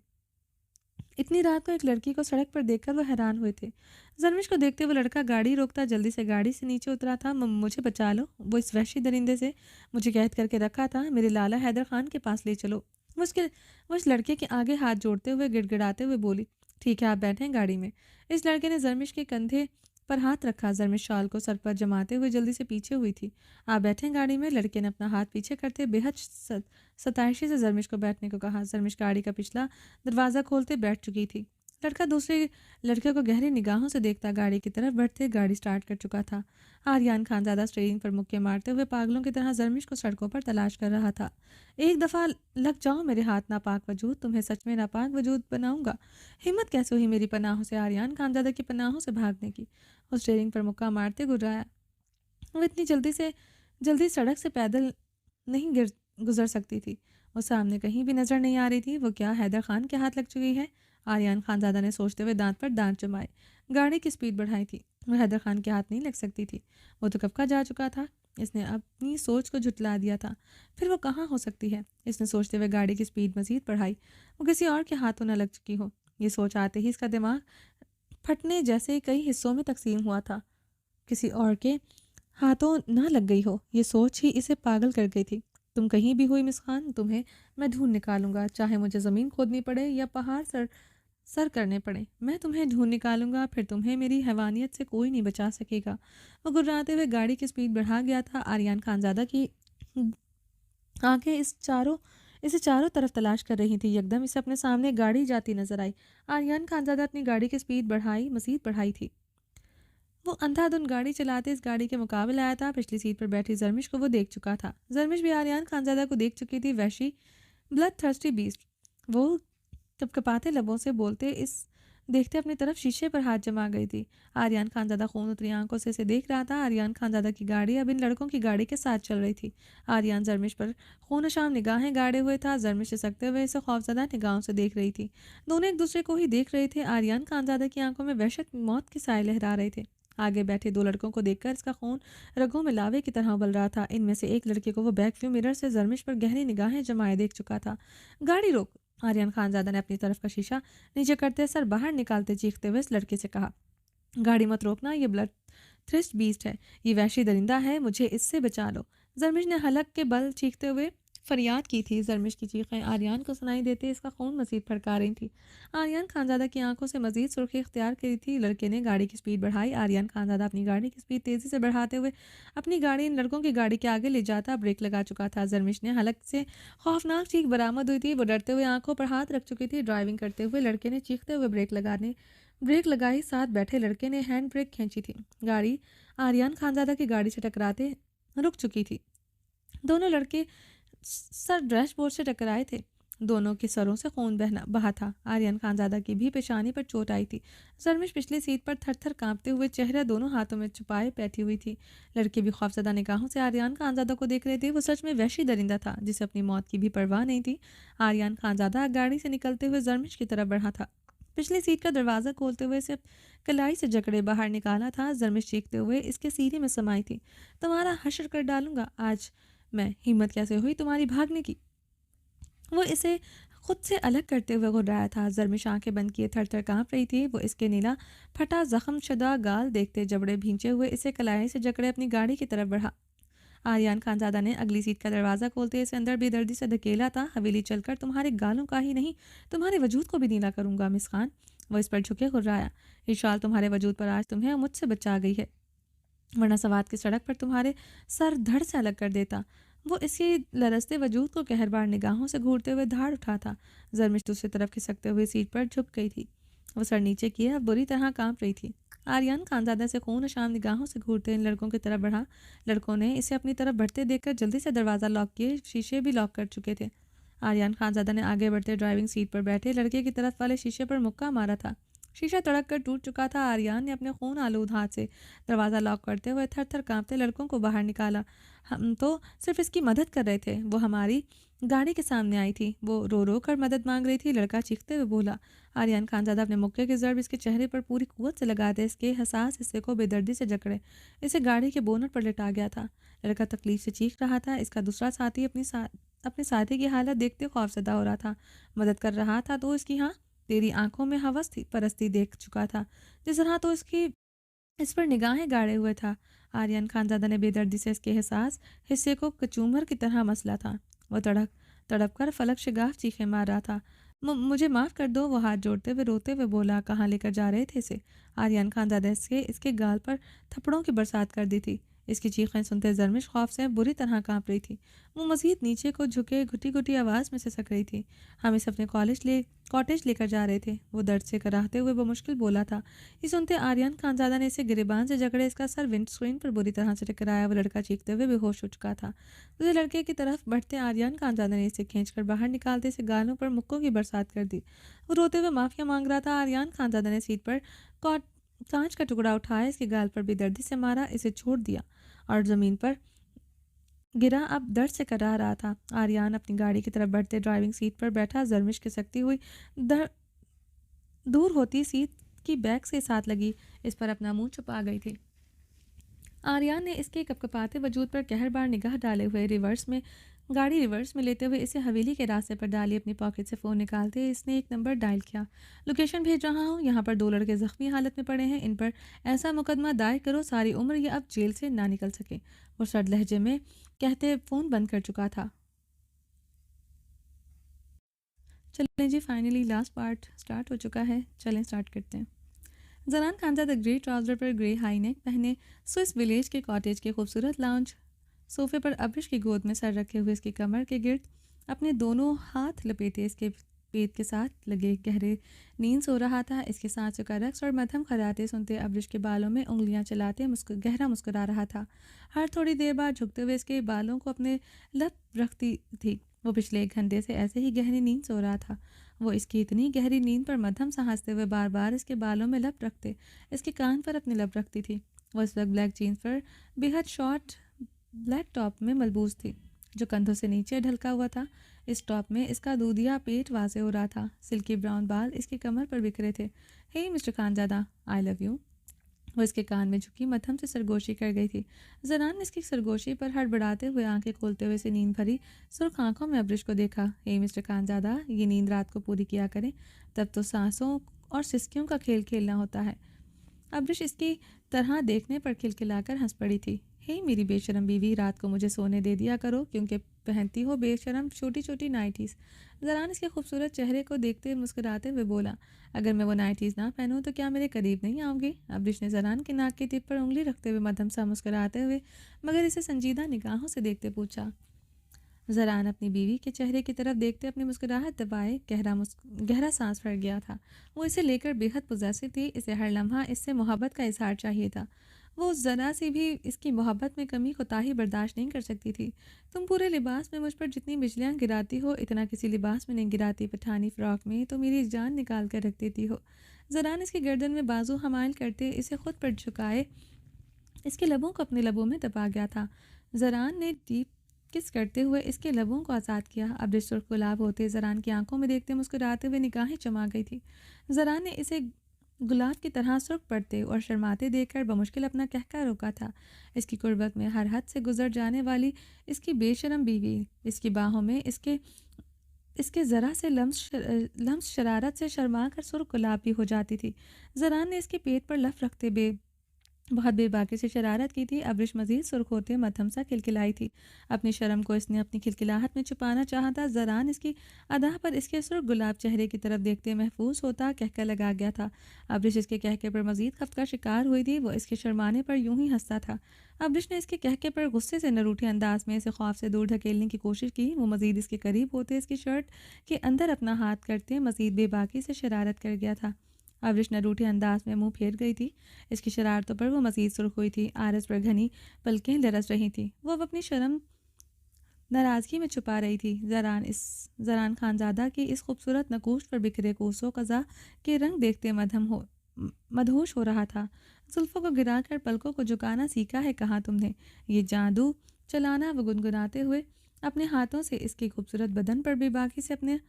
A: इतनी रात को एक लड़की को सड़क पर देखकर वो हैरान हुए थे। जरमिश को देखते वो लड़का गाड़ी रोकता जल्दी से गाड़ी से नीचे उतरा था। मुझे बचा लो। वो इस वहशी दरिंदे से मुझे कैद करके रखा था। मेरे लाला हैदर खान के पास ले चलो। वो इस लड़के के आगे हाथ जोड़ते हुए गिड़गिड़ाते हुए बोली, ठीक है आप बैठें गाड़ी में। इस लड़के ने जरमिश के कंधे पर हाथ रखा। जरमिश शाल को सर पर जमाते हुए जल्दी से पीछे हुई थी। आप बैठें गाड़ी में। लड़के ने अपना हाथ पीछे करते बेहद सताइशी से जरमिश को बैठने को कहा। जरमिश गाड़ी का पिछला दरवाज़ा खोलते बैठ चुकी थी। लड़का दूसरे लड़के को गहरी निगाहों से देखता गाड़ी की तरफ बढ़ते गाड़ी स्टार्ट कर चुका था। आर्यन खानजादा स्टीयरिंग पर मुक्के मारते हुए पागलों की तरह जरमिश को सड़कों पर तलाश कर रहा था। एक दफ़ा लग जाओ मेरे हाथ नापाक वजूद, तुम्हें सच में नापाक वजूद बनाऊंगा। हिम्मत कैसे हुई मेरी पनाहों से, आर्यन खानजादा की पनाहों से भागने की। उस स्टीयरिंग पर मुक्का मारते गुर्राया। वो इतनी जल्दी सड़क से पैदल नहीं गुजर सकती थी। वो सामने कहीं भी नजर नहीं आ रही थी। वो क्या हैदर खान के हाथ लग चुकी है? आर्यन खानजादा ने सोचते हुए दांत पर दांत जमाए। गाड़ी की स्पीड बढ़ाई थी। वो हैदर खान के हाथ नहीं लग सकती थी। वो तो कब का जा चुका था। इसने अपनी सोच को झुटला दिया था। फिर वो कहाँ हो सकती है? इसने सोचते हुए गाड़ी की स्पीड मजीद बढ़ाई। वो किसी और के हाथों न लग चुकी हो। ये सोच आते ही इसका दिमाग फटने जैसे कई हिस्सों में तकसीम हुआ था। किसी और के हाथों ना लग गई हो, ये सोच ही इसे पागल कर गई थी। तुम कहीं भी हुई मिस खान, तुम्हें मैं ढूंढ निकालूंगा। चाहे मुझे ज़मीन खोदनी पड़े या पहाड़ सर करने पड़े, मैं तुम्हें ढूंढ निकालूंगा। फिर तुम्हें मेरी हैवानियत से कोई नहीं बचा सकेगा। वो गुर्राते हुए गाड़ी की स्पीड बढ़ा गया था। आर्यन खानजादा की आंखें इसे चारों तरफ तलाश कर रही थी। एकदम इसे अपने सामने गाड़ी जाती नजर आई। आर्यन खानजादा अपनी गाड़ी की स्पीड मजीद बढ़ाई थी। वो अंधाधुंध गाड़ी चलाते इस गाड़ी के मुकाबले आया था। पिछली सीट पर बैठी जरमिश को वो देख चुका था। जरमिश भी आर्यन खानजादा को देख चुकी थी। वैशी ब्लड थर्स्टी बीस्ट। वो कपकपाते लबों से बोलते इस देखते अपनी तरफ शीशे पर हाथ जमा गई थी। आर्यन खानजादा खून उतरी आंखों से इसे देख रहा था। आर्यन खानजादा की गाड़ी अब इन लड़कों की गाड़ी के साथ चल रही थी। आर्यन जरमिश पर खूनशाम निगाहें गाड़े हुए था। जरमिश सिसकते हुए इसे खौफजदा निगाहों से देख रही थी। दोनों एक दूसरे को ही देख रहे थे। आर्यन खानजादा की आंखों में वहशत मौत के साए लहरा रहे थे। आगे बैठे दो लड़कों को देखकर इसका खून रगों में लावे की तरह उबल रहा था। इनमें से एक लड़के को वो बैक व्यू मिरर से जरमिश पर गहरी निगाहें जमाए देख चुका था। गाड़ी रोक। आर्यन खानजादा ने अपनी तरफ का शीशा नीचे करते सर बाहर निकालते चीखते हुए इस लड़के से कहा, गाड़ी मत रोकना, ये ब्लड थ्रिस्ट बीस्ट है, ये वहशी दरिंदा है, मुझे इससे बचा लो। जरमिश ने हलक के बल चीखते हुए फरियाद की थी। जरमिश की चीखें आर्यन को सुनाई देते इसका खून मजीद फड़का रही थी। आर्यन खानजादा की आंखों से मजीद सुर्खी इख्तियार करी थी। लड़के ने गाड़ी की स्पीड बढ़ाई। आर्यन खानजादा अपनी गाड़ी की स्पीड तेजी से बढ़ाते हुए अपनी गाड़ी इन लड़कों की गाड़ी के आगे ले जाता ब्रेक लगा चुका था। जरमिश ने हलक से खौफनाक चीख बरामद हुई थी। वो डरते हुए आंखों पर हाथ रख चुकी थी। ड्राइविंग करते हुए लड़के ने चीखते हुए ब्रेक लगाई। साथ बैठे लड़के ने हैंड ब्रेक खींची थी। गाड़ी आर्यन खानजादा की गाड़ी से टकराते रुक चुकी थी। दोनों लड़के सर डैशबोर्ड से टकराए थे। दोनों के सरों से खून बहा था। आर्यन खानजादा की भी पेशानी पर चोट आई थी। जरमिश पिछली सीट पर थर थर कांपते हुए चेहरा दोनों हाथों में छुपाए बैठी हुई थी। लड़के भी खौफजदा निगाहों से आर्यन खानजादा को देख रहे थे। वो सच में वहशी दरिंदा था जिसे अपनी मौत की भी परवाह नहीं थी। आर्यन खानजादा गाड़ी से निकलते हुए जरमिश की तरफ बढ़ा था। पिछली सीट का दरवाज़ा खोलते हुए इसे कलाई से जकड़े बाहर निकाला था। जरमिश चीखते हुए इसके सीने में समाई थी, तुम्हारा हश्र कर डालूंगा आज मैं, हिम्मत कैसे हुई तुम्हारी भागने की। वो इसे खुद से अलग करते हुए घुर्राया था। जरमिश आंखें बंद किए थर थर कांप रही थी। वो इसके नीला फटा जख्म शुदा गाल देखते जबड़े भींचे हुए इसे कलाई से जकड़े अपनी गाड़ी की तरफ बढ़ा। आर्यन खानजादा ने अगली सीट का दरवाज़ा खोलते इसे अंदर बेदर्दी से धकेला था। हवेली चलकर तुम्हारे गालों का ही नहीं तुम्हारे वजूद को भी नीला करूंगा मिस खान। वो इस पर झुके घुर्राया। ये शाल तुम्हारे वजूद पर आज तुम्हें मुझसे बचा गई है, वरना सवात की सड़क पर तुम्हारे सर धड़ से अलग कर देता। वो इसके लरसते वजूद को कहरबार निगाहों से घूरते हुए धाड़ उठा था। जरमिश दूसरी तरफ खिसकते हुए सीट पर झुक गई थी। वो सर नीचे किए अब बुरी तरह कांप रही थी। आर्यन खानजादा से खून शाम निगाहों से घूरते इन लड़कों की तरफ बढ़ा। लड़कों ने इसे अपनी तरफ बढ़ते देखकर जल्दी से दरवाज़ा लॉक किए। शीशे भी लॉक कर चुके थे। आर्यन खानजादा ने आगे बढ़ते ड्राइविंग सीट पर बैठे लड़के की तरफ वाले शीशे पर मुक्का मारा था। शीशा तड़क कर टूट चुका था। आर्यन ने अपने खून आलूद हाथ से दरवाज़ा लॉक करते हुए थर थर कांपते लड़कों को बाहर निकाला। हम तो सिर्फ इसकी मदद कर रहे थे, वो हमारी गाड़ी के सामने आई थी, वो रो रो कर मदद मांग रही थी, लड़का चीखते हुए बोला। आर्यन खानजादा अपने मुक्के की ज़रब इसके चेहरे पर पूरी कुव्वत से लगाते इसके हसास हिस्से को बेदर्दी से जकड़े इसे गाड़ी के बोनट पर लिटा गया था। लड़का तकलीफ से चीख रहा था। इसका दूसरा साथी अपने साथी की हालत देखते खौफजदा हो रहा था। मदद कर रहा था तो इसकी हाँ तेरी आंखों में हवस थी परस्ती देख चुका था जिस तरह तो इसकी इस पर निगाहें गाड़े हुए था। आर्यन खानजादा ने बेदर्दी से इसके एहसास हिस्से को कचूमर की तरह मसला था। वो तड़प कर फलक शिगाफ चीखें मार रहा था। मुझे माफ़ कर दो, वो हाथ जोड़ते हुए रोते हुए बोला। कहाँ लेकर जा रहे थे इसे? आर्यन खानजादा इसके गाल पर थप्पड़ों की बरसात कर दी थी। इसकी चीखें सुनते जरमिश खौफ से बुरी तरह कांप रही थी। वो मजीद नीचे को झुके घुटी घुटी आवाज़ में सिसक रही थी। हम इसे अपने कॉटेज लेकर जा रहे थे, वो दर्द से कराहते हुए वो मुश्किल बोला था। ये सुनते आर्यन खानजादा ने इसे गिरेबान से जकड़े इसका सर विंड स्क्रीन पर बुरी तरह से टकराया। वो लड़का चीखते हुए बेहोश हो चुका था। दूसरे लड़के की तरफ बढ़ते आर्यन खानजादा ने इसे खींचकर बाहर निकालते इसे गालों पर मुक्कों की बरसात कर दी। वो रोते हुए माफिया मांग रहा था। आर्यन खानजादा ने सीट पर कांच का टुकड़ा उठाया, इसके गाल पर बेदर्दी से मारा, इसे छोड़ दिया और ज़मीन पर गिरा। अब दर्द से करा रहा था। आर्यन अपनी गाड़ी की तरफ बढ़ते ड्राइविंग सीट पर बैठा। जरमिश खिसकती हुई दूर होती सीट की बैक से साथ लगी इस पर अपना मुंह छुपा गई थी। आर्यन ने इसके कपकपाते वजूद पर कहरबार निगाह डाले हुए गाड़ी रिवर्स में लेते हुए इसे हवेली के रास्ते पर डाली। अपनी पॉकेट से फ़ोन निकालते इसने एक नंबर डायल किया। लोकेशन भेज रहा हूँ, यहाँ पर 2 लड़के ज़ख्मी हालत में पड़े हैं, इन पर ऐसा मुकदमा दायर करो सारी उम्र ये अब जेल से ना निकल सके। वो सर्द लहजे में कहते फ़ोन बंद कर चुका था। चलें जी, फाइनली लास्ट पार्ट स्टार्ट हो चुका है। चलें स्टार्ट करते हैं। जनान खानजादा ग्रे ट्राउज़र पर ग्रे हाई नेक पहने स्विस विलेज के कॉटेज के खूबसूरत लाउंज सोफे पर अब्रिश की गोद में सर रखे हुए इसकी कमर के गिर्द अपने दोनों हाथ लपेटे इसके पेट के साथ लगे गहरे नींद सो रहा था। इसके सांसों का रक्स और मध्यम खराटे सुनते अब्रिश के बालों में उंगलियां चलाते गहरा मुस्कुरा रहा था। हर थोड़ी देर बाद झुकते हुए इसके बालों को अपने लब रखती थी। वो पिछले 1 घंटे से ऐसे ही गहरी नींद सो रहा था। वो इसकी इतनी गहरी नींद पर मध्यम सा हंसते हुए बार बार इसके बालों में लब रखते, इसके कान पर अपनी लब रखती थी। वो इस वक्त ब्लैक जीन्स पर बेहद शॉर्ट ब्लैक टॉप में मलबूस थी जो कंधों से नीचे ढलका हुआ था। इस टॉप में इसका दूधिया पेट वाजे हो रहा था। सिल्की ब्राउन बाल इसकी कमर पर बिखरे थे। Hey mister Khanzada, I love you. वो इसके कान में झुकी मध्यम से सरगोशी कर गई थी। जरान ने इसकी सरगोशी पर हड़बड़ाते हुए आंखें खोलते हुए इसे नींद भरी सुर्ख आंखों में अब्रिश को देखा। हे मिस्टर खानजादा, ये नींद रात को पूरी किया करें, तब तो सांसों और सिसकियों का खेल खेलना होता है। अब्रिश इसकी तरह देखने पर खिलखिलाकर हंस पड़ी थी। हे मेरी बेशरम बीवी, रात को मुझे सोने दे दिया करो, क्योंकि पहनती हो बेशरम छोटी छोटी नाइटीज़। जरान इसके खूबसूरत चेहरे को देखते मुस्कुराते हुए बोला, अगर मैं वो नाइटीज़ ना पहनूं तो क्या मेरे करीब नहीं आओगे? अब्रिश ने जरान के नाक की टिप पर उंगली रखते हुए मध्यम सा मुस्कुराते हुए मगर इसे संजीदा निगाहों से देखते पूछा। जरान अपनी बीवी के चेहरे की तरफ देखते अपनी मुस्कुराहट दबाए गहरा सांस फट गया था। वो इसे लेकर बेहद पोजेसिव थी। इसे हर लम्हा इससे मोहब्बत का इजहार चाहिए था। वो ज़रा सी भी इसकी मोहब्बत में कमी कोताही बर्दाश्त नहीं कर सकती थी। तुम पूरे लिबास में मुझ पर जितनी बिजलियाँ गिराती हो, इतना किसी लिबास में नहीं गिराती। पठानी फ्रॉक में तो मेरी जान निकाल कर रख देती हो। जरान इसकी गर्दन में बाजू हमायल करते इसे खुद पर झुकाए इसके लबों को अपने लबों में दबा गया था। जरान ने डीप किस करते हुए इसके लबों को आज़ाद किया। अब सुर्ख गुलाब होते जरान की आंखों में देखते मुस्कुराते हुए निगाहें चमा गई थी। जरान ने इसे गुलाब की तरह सुर्ख पड़ते और शर्माते देखकर बमुश्किल अपना कहका रोका था। इसकी कुर्बत में हर हद से गुजर जाने वाली इसकी बेशरम बीवी इसकी बाहों में इसके इसके ज़रा से लम्स शरारत से शर्मा कर सुर्ख गुलाबी हो जाती थी। जरान ने इसके पेट पर लफ रखते बहुत बेबाकी से शरारत की थी। अब्रिश मजीद सुर्ख होते मध्यम सा खिलखिलाई थी। अपनी शर्म को इसने अपनी खिलखिलाहट में छुपाना चाहा था। जरान इसकी अदा पर इसके सुर्ख गुलाब चेहरे की तरफ देखते महफूज होता कहका लगा गया था। अब्रिश इसके कहके पर मजीद खफ्त का शिकार हुई थी। वो इसके शर्माने पर यूं ही हंसता था। अब्रिश ने इसके कहके पर गुस्से से न रूठे अंदाज में इसे खौफ से दूर धकेलने की कोशिश की। वो मजीद इसके करीब होते इसकी शर्ट के अंदर अपना हाथ करते मजीद बेबाकी से शरारत कर गया था। अब्रिश न रूठे अंदाज में मुंह फेर गई थी। इसकी शरारतों पर वो मजीद सुर्ख हुई थी। आरस पर घनी पलकें लरस रही थी। वो अब अपनी शर्म नाराज़गी में छुपा रही थी। जरान खानजादा की इस खूबसूरत नकूश पर बिखरे कोसों कज़ा के रंग देखते मदहोश हो रहा था। जुल्फ़ों को गिराकर पलकों को झुकाना सीखा है कहाँ तुमने? ये जादू चलाना। वो गुनगुनाते हुए अपने हाथों से इसके खूबसूरत बदन पर बेबाकी से अपने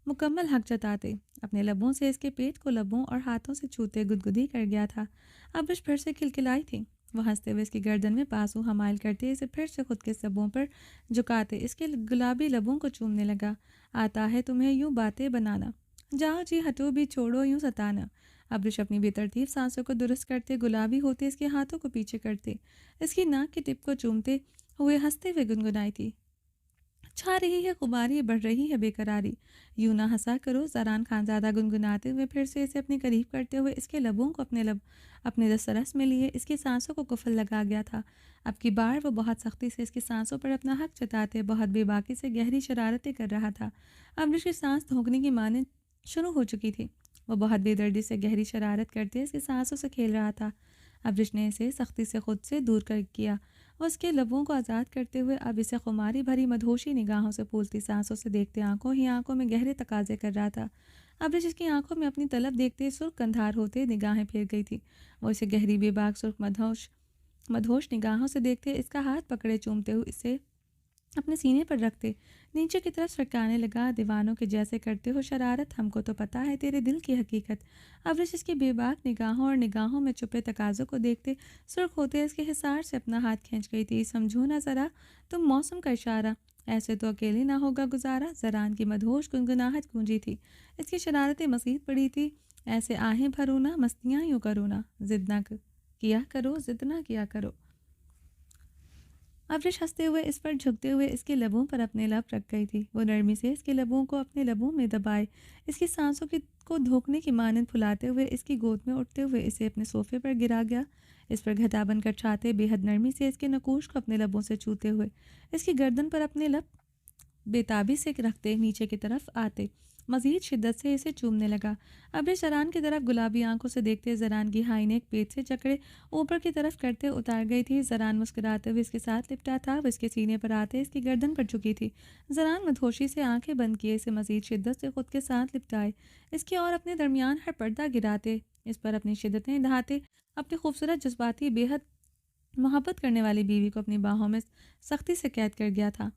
A: मुकम्मल हक जताते अपने लबों से इसके पेट को लबों और हाथों से छूते गुदगुदी कर गया था। अब्रिश फिर से खिलखिलाई थी। वह हंसते हुए इसकी गर्दन में पासू हमायल करते इसे फिर से खुद के लबों पर झुकाते इसके गुलाबी लबों को चूमने लगा। आता है तुम्हें यूं बातें बनाना, जाओ जी हटो भी, छोड़ो यूं सताना। अब्रिश अपनी बेतरतीब सांसों को दुरुस्त करते गुलाबी होते इसके हाथों को पीछे करते इसकी नाक की टिप को चूमते हुए हंसते हुए गुनगुनाई थी। छा रही है खुमारी, बढ़ रही है बेकरारी, यूं ना हंसा करो। जरान खानजादा गुनगुनाते हुए फिर से इसे अपने करीब करते हुए इसके लबों को अपने रस में लिए इसकी सांसों को कुफल लगा गया था। अब की बार वो बहुत सख्ती से इसकी सांसों पर अपना हक जताते बहुत बेबाकी से गहरी शरारतें कर रहा था। अब्रिश की सांस धोखने की माने शुरू हो चुकी थी। वो बहुत बेदर्दी से गहरी शरारत करते इसकी सांसों से खेल रहा था। अब्रिश ने इसे सख्ती से खुद से दूर कर किया। उसके लबों को आज़ाद करते हुए अब इसे खुमारी भरी मदहोशी निगाहों से फूलती सांसों से देखते आंखों ही आंखों में गहरे तकाजे कर रहा था। अब्रिश इसकी आंखों में अपनी तलब देखते सुर्ख कंधार होते निगाहें फेर गई थी। वो इसे गहरी बेबाक सुर्ख मदहोश निगाहों से देखते इसका हाथ पकड़े चूमते हुए इसे अपने सीने पर रखते नीचे की तरफ सरकाने लगा। दीवानों के जैसे करते हो शरारत, हमको तो पता है तेरे दिल की हकीकत। अब्रिश इसकी बेबाक निगाहों और निगाहों में छुपे तकाज़ों को देखते सुर्ख होते इसके हिसार से अपना हाथ खींच गई थी। समझो ना ज़रा तुम मौसम का इशारा, ऐसे तो अकेले ना होगा गुजारा। जरान की मदहोश गुनगुनाहट गूंजी थी। इसकी शरारतें मज़ीद पड़ी थी। ऐसे आहें भरो ना, मस्तियाँ यूँ करो ना, जिद ना किया करो, जिद ना किया करो। अब्रिश हंसते हुए इस पर झुकते हुए इसके लबों पर अपने लब रख गई थी। वो नरमी से इसके लबों को अपने लबों में दबाए इसकी सांसों को धोखने की मानंद फुलाते हुए इसकी गोद में उठते हुए इसे अपने सोफे पर गिरा गया। इस पर घटा बनकर छाते बेहद नरमी से इसके नकूश को अपने लबों से छूते हुए इसकी गर्दन पर अपने लब बेताबी से रखते नीचे की तरफ आते मज़ीद शिद्दत से इसे चूमने लगा। अब्रिश ज़रान की तरफ गुलाबी आंखों से देखते ज़रान की हाई नेक पेट से जकड़े ऊपर की तरफ करते उतार गई थी। ज़रान मुस्कुराते हुए इसके साथ लिपटा था, वो इसके सीने पर आते इसकी गर्दन पर झुकी थी। ज़रान मदहोशी से आंखें बंद किए इसे मज़ीद शिद्दत से खुद के साथ लिपटाए, इसकी और अपने दरमियान हर पर्दा गिराते, इस पर अपनी शिद्दतें ढाते, अपनी खूबसूरत जज्बाती बेहद मोहब्बत करने वाली बीवी को अपनी बाहों में सख्ती से कैद कर गया था।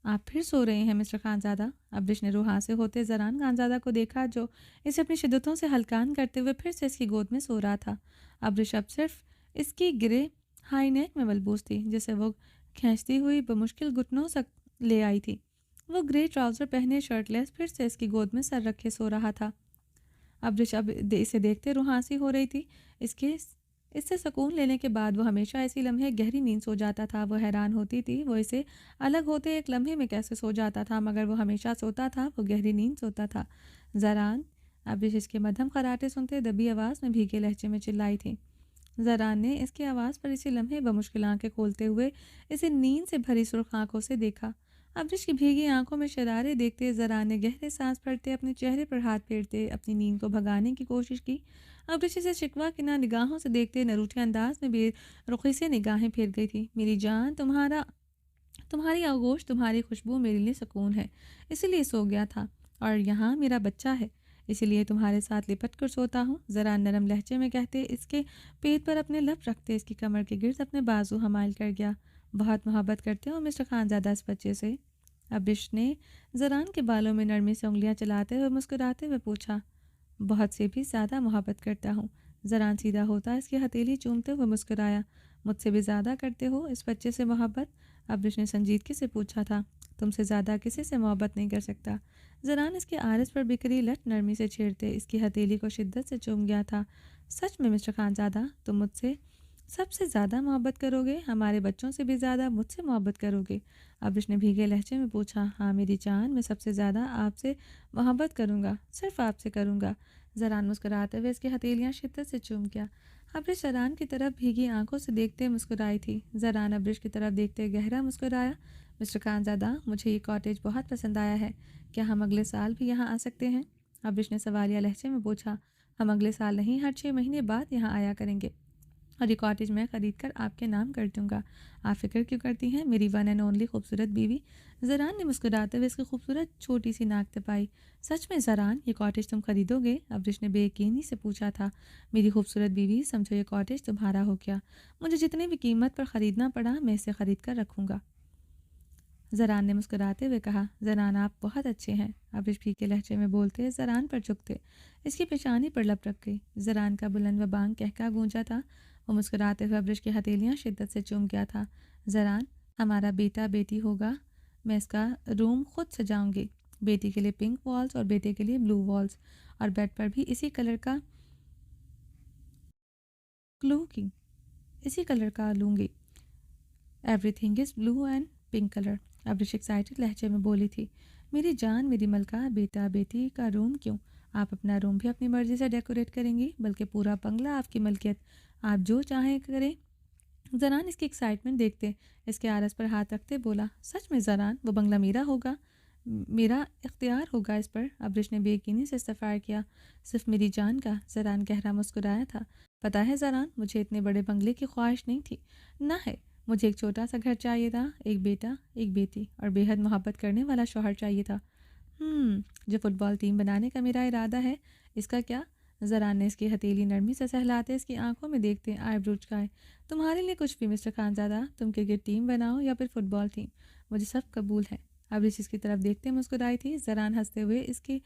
A: आप फिर सो रहे हैं मिस्टर खानज़ादा? अब्रिश ने रूहा से होते ज़रान खानज़ादा को देखा, जो इसे अपनी शिद्दतों से हल्कान करते हुए फिर से इसकी गोद में सो रहा था। अब्रिश अब सिर्फ इसकी गिरे हाई नेक में मलबूस थी, जिसे वो खींचती हुई बमुश्किल घुटनों तक ले आई थी। वो ग्रे ट्राउज़र पहने शर्टलेस फिर से इसकी गोद में सर रखे सो रहा था। अब्रिश अब इसे देखते रुहासी हो रही थी। इसके इससे सुकून लेने के बाद वो हमेशा ऐसी लम्हे गहरी नींद सो जाता था। वो हैरान होती थी वो इसे अलग होते एक लम्हे में कैसे सो जाता था, मगर वो हमेशा सोता था, वो गहरी नींद सोता था। ज़रान, अब्रिश इसके मध्यम खराटे सुनते दबी आवाज़ में भीगे लहजे में चिल्लाई थी। ज़रान ने इसकी आवाज़ पर इसी लम्हे बमुश्किल आंखें खोलते हुए इसे नींद से भरी सुर्ख आंखों से देखा। अब्रिश की भीगी आंखों में शरारे देखते ज़रान ने गहरे सांस भरते अपने चेहरे पर हाथ फेरते अपनी नींद को भगाने की कोशिश की। अब्रिश इसे शिकवा की ना निगाहों से देखते नरूठे अंदाज में बेरुखी से निगाहें फेर गई थी। मेरी जान, तुम्हारी आगोश, तुम्हारी खुशबू मेरे लिए सुकून है, इसीलिए सो गया था। और यहाँ मेरा बच्चा है, इसीलिए तुम्हारे साथ लिपट कर सोता हूँ। ज़रा नरम लहजे में कहते इसके पेट पर अपने लब रखते इसकी कमर के गिर्द अपने बाजू हमायल कर गया। बहुत मोहब्बत करते हो मिस्टर खानज़ादा इस बच्चे से? अब्रिश ने ज़रान के बालों में नरमी से उंगलियां चलाते हुए मुस्कुराते हुए पूछा। बहुत से भी ज़्यादा मोहब्बत करता हूँ। ज़रान सीधा होता इसकी हथेली चूमते हुए मुस्कुराया। मुझसे भी ज़्यादा करते हो इस बच्चे से मोहब्बत? अब्रिश ने संजीदगी से पूछा था। तुमसे ज़्यादा किसी से मोहब्बत नहीं कर सकता। ज़रान इसके आरस पर बिखरी लट नरमी से छेड़ते इसकी हथेली को शिद्दत से चूम गया था। सच में मिस्टर खानज़ादा, तुम मुझसे सबसे ज़्यादा मोहब्बत करोगे? हमारे बच्चों से भी ज़्यादा मुझसे मोहब्बत करोगे? अब्रिश ने भीगे लहजे में पूछा। हाँ मेरी जान, मैं सबसे ज़्यादा आपसे मोहब्बत करूँगा, सिर्फ आपसे करूँगा। ज़रान मुस्कुराते हुए इसकी हथेलियाँ शिद्दत से चूम गया। अब्रिश ज़रान की तरफ भीगी आंखों से देखते मुस्कुराई थी। ज़रान अब्रिश की तरफ देखते गहरा मुस्कुराया। मिस्टर खानज़ादा, मुझे ये कॉटेज बहुत पसंद आया है, क्या हम अगले साल भी यहाँ आ सकते हैं? अब्रिश ने सवालिया लहजे में पूछा। हम अगले साल नहीं, हर 6 महीने बाद यहाँ आया करेंगे, और ये कॉटेज मैं ख़रीद कर आपके नाम कर दूँगा। आप फ़िक्र क्यों करती हैं, मेरी वन एंड ओनली खूबसूरत बीवी? ज़रान ने मुस्कुराते हुए इसकी खूबसूरत छोटी सी नाक तपाई। सच में ज़रान, ये कॉटेज तुम खरीदोगे? अब्रिश ने बेयकीनी से पूछा था। मेरी खूबसूरत बीवी, समझो ये कॉटेज तुम्हारा हो गया। मुझे जितनी भी कीमत पर ख़रीदना पड़ा, मैं इसे ख़रीद कर रखूँगा। ज़रान ने मुस्कुराते हुए कहा। ज़रान, आप बहुत अच्छे हैं। अब्रिश फीके लहजे में बोलते ज़रान पर झुकते इसकी पेशानी पर लप रख गई। ज़रान का बुलंद व बांग कहका गूंजा था। वो मुस्कुराते हुए अब्रिश की हथेलियाँ शिद्दत से चूम गया था। ज़रान, हमारा बेटा बेटी होगा, मैं इसका रूम खुद सजाऊंगी। बेटी के लिए पिंक वॉल्स और बेटे के लिए ब्लू वॉल्स, और बेड पर भी इसी कलर का लूँगी। Everything is blue and pink colour. Abrish excited लहजे में बोली थी। मेरी जान, मेरी मलका, बेटा बेटी का रूम क्यों, आप अपना रूम भी अपनी मर्जी से डेकोरेट करेंगी, बल्कि पूरा बंगला आपकी मलकियत, आप जो चाहें करें। ज़रान इसकी एक्साइटमेंट देखते इसके आरस पर हाथ रखते बोला। सच में ज़रान, वो बंगला मेरा होगा, मेरा इख्तियार होगा इस पर? अब्रिश ने बेयकीनी से इस्तफार किया। सिर्फ मेरी जान का? ज़रान गहरा मुस्कुराया था। पता है ज़रान, मुझे इतने बड़े बंगले की ख्वाहिश नहीं थी, ना है। मुझे एक छोटा सा घर चाहिए था, एक बेटा, एक बेटी और बेहद मोहब्बत करने वाला शौहर चाहिए था। जो फुटबॉल टीम बनाने का मेरा इरादा है, इसका क्या? ज़रान ने इसकी हथेली नरमी से सहलाते इसकी आंखों में देखते आईब्रो चुकाए। तुम्हारे लिए कुछ भी मिस्टर खानज़ादा, तुम क्रिकेट टीम बनाओ या फिर फुटबॉल टीम, मुझे सब कबूल है। अब्रिश इसकी तरफ देखते मुस्कुराई थी। ज़रान हंसते हुए इसकी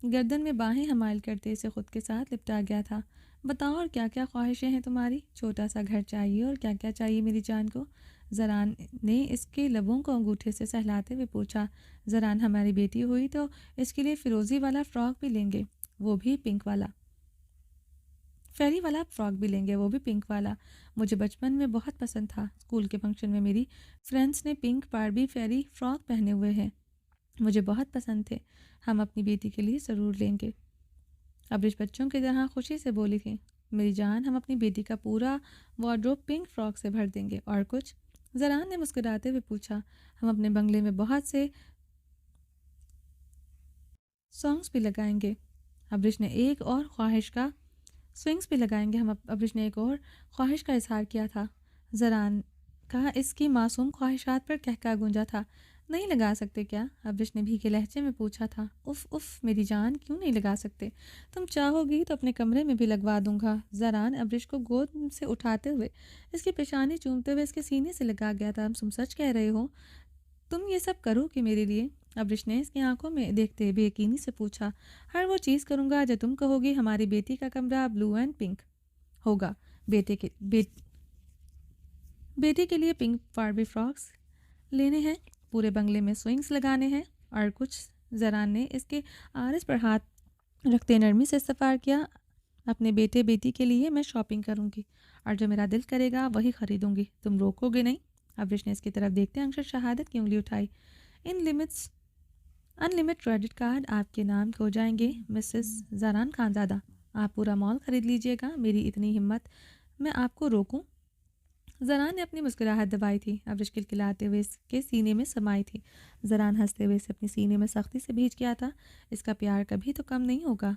A: गर्दन में बाहें हमायल करते इसे खुद के साथ लिपटा गया था। बताओ, और क्या क्या ख्वाहिशें हैं तुम्हारी? छोटा सा घर चाहिए, और क्या क्या चाहिए मेरी जान को? ज़रान ने इसके लबों को अंगूठे से सहलाते हुए पूछा। ज़रान, हमारी बेटी हुई तो इसके लिए फ़िरोज़ी वाला फ़्रॉक भी लेंगे, वो भी पिंक वाला। फेरी वाला फ़्रॉक भी लेंगे, वो भी पिंक वाला। मुझे बचपन में बहुत पसंद था। स्कूल के फंक्शन में मेरी फ्रेंड्स ने पिंक बारबी फेरी फ़्रॉक पहने हुए हैं, मुझे बहुत पसंद थे। हम अपनी बेटी के लिए ज़रूर लेंगे। अब्रिश बच्चों की तरह खुशी से बोली थी। मेरी जान, हम अपनी बेटी का पूरा वार्डरोब पिंक फ्रॉक से भर देंगे। और कुछ? ज़रान ने मुस्कुराते हुए पूछा। हम अपने बंगले में बहुत से सॉन्ग्स भी लगाएंगे। अब्रिश ने एक और ख्वाहिश का स्विंग्स भी लगाएंगे हम। अब्रिश ने एक और ख्वाहिश का इजहार किया था। ज़रान का इसकी मासूम ख्वाहिशात पर कहका गूंजा था। नहीं लगा सकते क्या? अब्रिश ने भीगे लहजे में पूछा था। उफ उफ मेरी जान, क्यों नहीं लगा सकते? तुम चाहोगी तो अपने कमरे में भी लगवा दूंगा। ज़रान अब्रिश को गोद से उठाते हुए इसकी पेशानी चूमते हुए इसके सीने से लगा गया था। तुम सच कह रहे हो? तुम ये सब करोगी मेरे लिए? अब्रिश ने इसकी आंखों में देखते बेयकीनी से पूछा। हर वो चीज़ करूंगा जो तुम कहोगी। हमारी बेटी का कमरा ब्लू एंड पिंक होगा। बेटे के बे, बेटी के लिए पिंक बारबी फ्रॉक्स लेने हैं, पूरे बंगले में स्विंग्स लगाने हैं और कुछ। जरान ने इसके आरस पर हाथ रखते नरमी से इस्तफार किया। अपने बेटे बेटी के लिए मैं शॉपिंग करूंगी और जो मेरा दिल करेगा वही खरीदूंगी। तुम रोकोगे नहीं? अब्रिश ने इसकी तरफ देखते अक्षर शहादत की उंगली उठाई। इन लिमिट्स अनलिमिटेड क्रेडिट कार्ड आपके नाम हो जाएंगे मिसेस जरान खानजादा। आप पूरा मॉल खरीद लीजिएगा। मेरी इतनी हिम्मत, मैं आपको रोकूं? जरान ने अपनी मुस्कुराहट दबाई थी। अब्रिश किलकिलाते हुए इसके सीने में समाई थी। जरान हंसते हुए इसे अपने सीने में सख्ती से भींच गया था। इसका प्यार कभी तो कम नहीं होगा।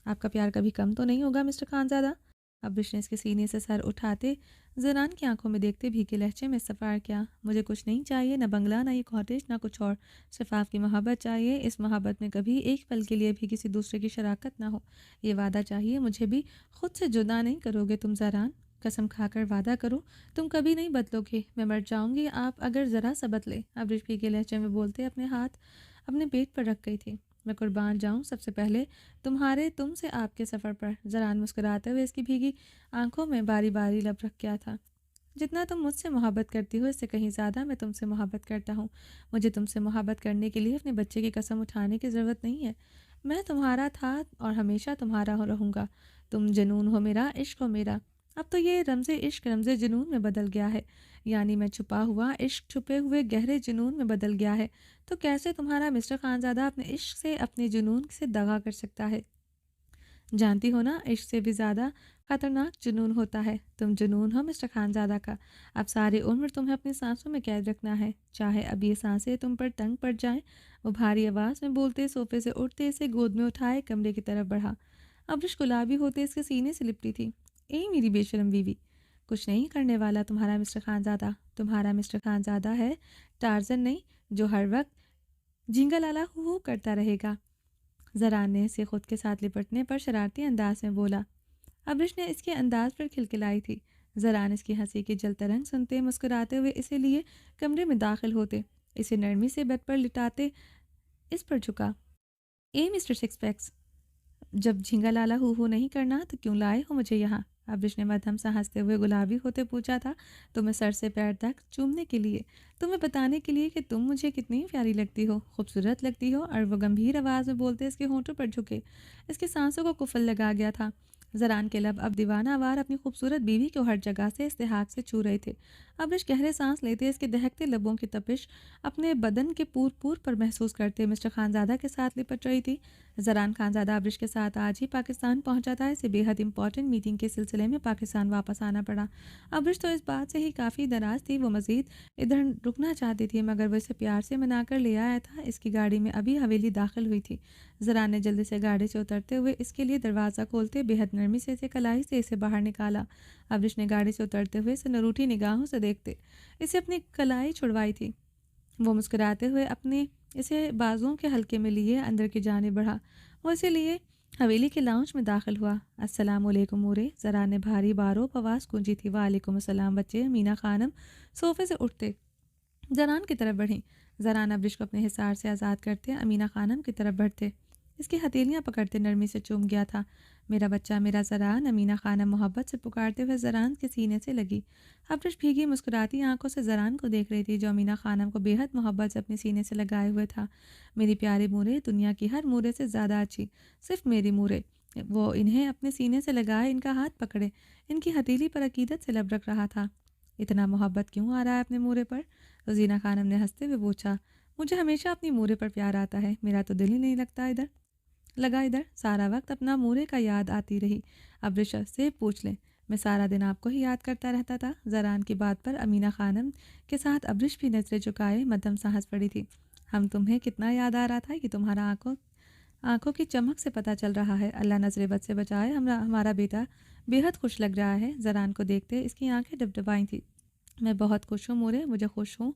A: आपका प्यार कभी कम तो नहीं होगा मिस्टर खानजादा? अब्रिश ने इसके सीने से सर उठाते जरान की आंखों में देखते भीगे लहजे में सफ़ार किया। मुझे कुछ नहीं चाहिए, न बंगला, न ये कॉटेज, ना कुछ और। सिर्फ आपकी मोहब्बत चाहिए। इस मोहब्बत में कभी एक पल के लिए भी किसी दूसरे की शराकत ना हो। ये वादा चाहिए, मुझे भी खुद से जुदा नहीं करोगे तुम जरान? कसम खाकर वादा करो, तुम कभी नहीं बदलोगे। मैं मर जाऊंगी आप अगर ज़रा सा बदले। अब्रिश भीगे लहजे में बोलते अपने हाथ अपने पेट पर रख गई थी। मैं कुर्बान जाऊं सबसे पहले तुमसे आपके सफ़र पर। जरान मुस्कुराते हुए इसकी भीगी आंखों में बारी बारी लब रख गया था। जितना तुम मुझसे मोहब्बत करती हो इससे कहीं ज़्यादा मैं तुमसे मोहब्बत करता हूँ। मुझे तुमसे मोहब्बत करने के लिए अपने बच्चे की कसम उठाने की ज़रूरत नहीं है। मैं तुम्हारा था और हमेशा तुम्हारा रहूँगा। तुम जुनून हो मेरा, इश्क हो मेरा। अब तो ये रमज़े इश्क रमज़े जुनून में बदल गया है। यानी मैं छुपा हुआ इश्क छुपे हुए गहरे जुनून में बदल गया है। तो कैसे तुम्हारा मिस्टर खानज़ादा अपने इश्क से, अपने जुनून से दगा कर सकता है? जानती हो ना, इश्क से भी ज़्यादा खतरनाक जुनून होता है। तुम जुनून हो मिस्टर खानज़ादा का। अब सारी उम्र तुम्हें अपनी सांसों में कैद रखना है, चाहे अब ये सांसें तुम पर तंग पड़ जाएं। वो भारी आवाज़ में बोलते सोफे से उठते इसे गोद में उठाए कमरे की तरफ बढ़ा। अब्रिश गुलाबी होते इसके सीने से लिपटी थी। ए मेरी बेशरम बीवी, कुछ नहीं करने वाला तुम्हारा मिस्टर खानज़ादा। तुम्हारा मिस्टर खानज़ादा है टार्जन नहीं, जो हर वक्त झिंगा लाला हू करता रहेगा। जरान ने इसे खुद के साथ लिपटने पर शरारती अंदाज में बोला। अब्रिश ने इसके अंदाज पर खिलखिलाई थी। जरान इसकी हंसी के जल तरंग सुनते मुस्कुराते हुए इसे लिए कमरे में दाखिल होते, इसे नरमी से बेड पर लिटाते इस पर झुका। ए मिस्टर सिक्स पैक्स, जब झिंगा लाला हू नहीं करना तो क्यों लाए हो मुझे यहाँ? अब्रिश ने मध्यम सा हंसते हुए गुलाबी होते पूछा था। तुम्हें सर से पैर तक चूमने के लिए, तुम्हें बताने के लिए कि तुम मुझे कितनी प्यारी लगती हो, खूबसूरत लगती हो। और वो गंभीर आवाज़ में बोलते इसके होंठों पर झुके। इसकी सांसों को कुफल लगा गया था। जरान के लब अब दीवाना आवार अपनी खूबसूरत बीवी को हर जगह से इस्तेहाक से छू रहे थे। अब्रिश गहरे सांस लेते इसके दहकते लबों की तपिश अपने बदन के पूर पूर पर महसूस करते मिस्टर खानज़ादा के साथ लिपट रही थी। जरान खानज़ादा अब्रिश के साथ आज ही पाकिस्तान पहुंचा था। इसे बेहद इंपॉर्टेंट मीटिंग के सिलसिले में पाकिस्तान वापस आना पड़ा। अब्रिश तो इस बात से ही काफ़ी नाराज़ थी। वो मज़ीद इधर रुकना चाहती थी, मगर वो इसे प्यार से मनाकर ले आया था। इसकी गाड़ी में अभी हवेली दाखिल हुई थी। जरान ने जल्दी से गाड़ी से उतरते हुए इसके लिए दरवाज़ा खोलते बेहद नरमी से इसे कलाई से इसे बाहर निकाला। अब्रिश ने गाड़ी से उतरते हुए इसे नरूठी निगाहों से देखते इसे अपनी कलाई छुड़वाई थी। वो मुस्कुराते हुए अपने इसे बाजुओं के हल्के में लिए अंदर की जाने बढ़ा। वो इसे लिए हवेली के लाउंज में दाखिल हुआ। अस्सलाम वालेकुम मोरे, जरान ने भारी बारों आवाज़ गूंजी थी। वालेकुम अस्सलाम बच्चे। अमीना खानम सोफे से उठते जरान की तरफ बढ़ी। जरान अब्रिश को अपने हिसार से आज़ाद करते अमीना खानम की तरफ बढ़ते इसकी हथेलियां पकड़ते नरमी से चूम गया था। मेरा बच्चा, मेरा जरान, अमीना खानम मोहब्बत से पुकारते हुए जरान के सीने से लगी। अब्रिश भीगी मुस्कुराती आंखों से जरान को देख रही थी, जो अमीना खानम को बेहद मोहब्बत से अपने सीने से लगाए हुए था। मेरी प्यारी मूरे, दुनिया की हर मूरे से ज़्यादा अच्छी सिर्फ मेरी मूरे। वो इन्हें अपने सीने से लगाए इनका हाथ पकड़े इनकी हथेली पर अकीदत से लब रख रहा था। इतना मोहब्बत क्यों आ रहा है अपने मूरे पर? रोजीना खानम ने हंसते हुए पूछा। मुझे हमेशा अपनी मूरे पर प्यार आता है। मेरा तो दिल ही नहीं लगा इधर। सारा वक्त अपना मूरे का याद आती रही। अब्रिश से पूछ लें, मैं सारा दिन आपको ही याद करता रहता था। जरान की बात पर अमीना खानम के साथ अब्रिश भी नजरें झुकाए मध्यम सांस पड़ी थी। हम तुम्हें कितना याद आ रहा था कि तुम्हारा आंखों आंखों की चमक से पता चल रहा है। अल्लाह नजर बद से बचाए, हमारा बेटा बेहद खुश लग रहा है। जरान को देखते इसकी आंखें डबडबाई थी। मैं बहुत खुश हूँ मोरे, मुझे खुश हूँ,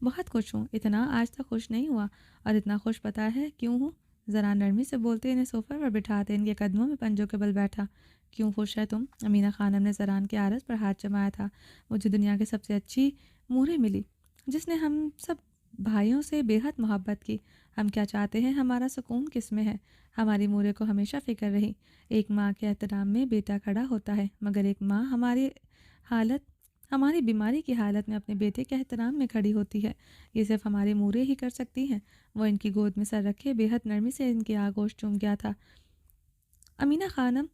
A: बहुत खुश हूँ। इतना आज तक खुश नहीं हुआ, और इतना खुश पता है क्यों हूँ? ज़रा नरमी से बोलते इन्हें सोफे पर बिठाते इनके कदमों में पंजों के बल बैठा। क्यों खुश है तुम? अमीना खानम ने ज़रान के आरस पर हाथ जमाया था। मुझे दुनिया की सबसे अच्छी मोहरें मिली, जिसने हम सब भाइयों से बेहद मोहब्बत की। हम क्या चाहते हैं, हमारा सुकून किस में है? हमारी मोरे को हमेशा फ़िक्र रही। एक माँ के एहतराम में बेटा खड़ा होता है, मगर एक माँ हालत हमारी बीमारी की हालत में अपने बेटे के एहतराम में खड़ी होती है। ये सिर्फ हमारी मूरे ही कर सकती हैं। वो इनकी गोद में सर रखे बेहद नरमी से इनकी आगोश चूम गया था। अमीना खानम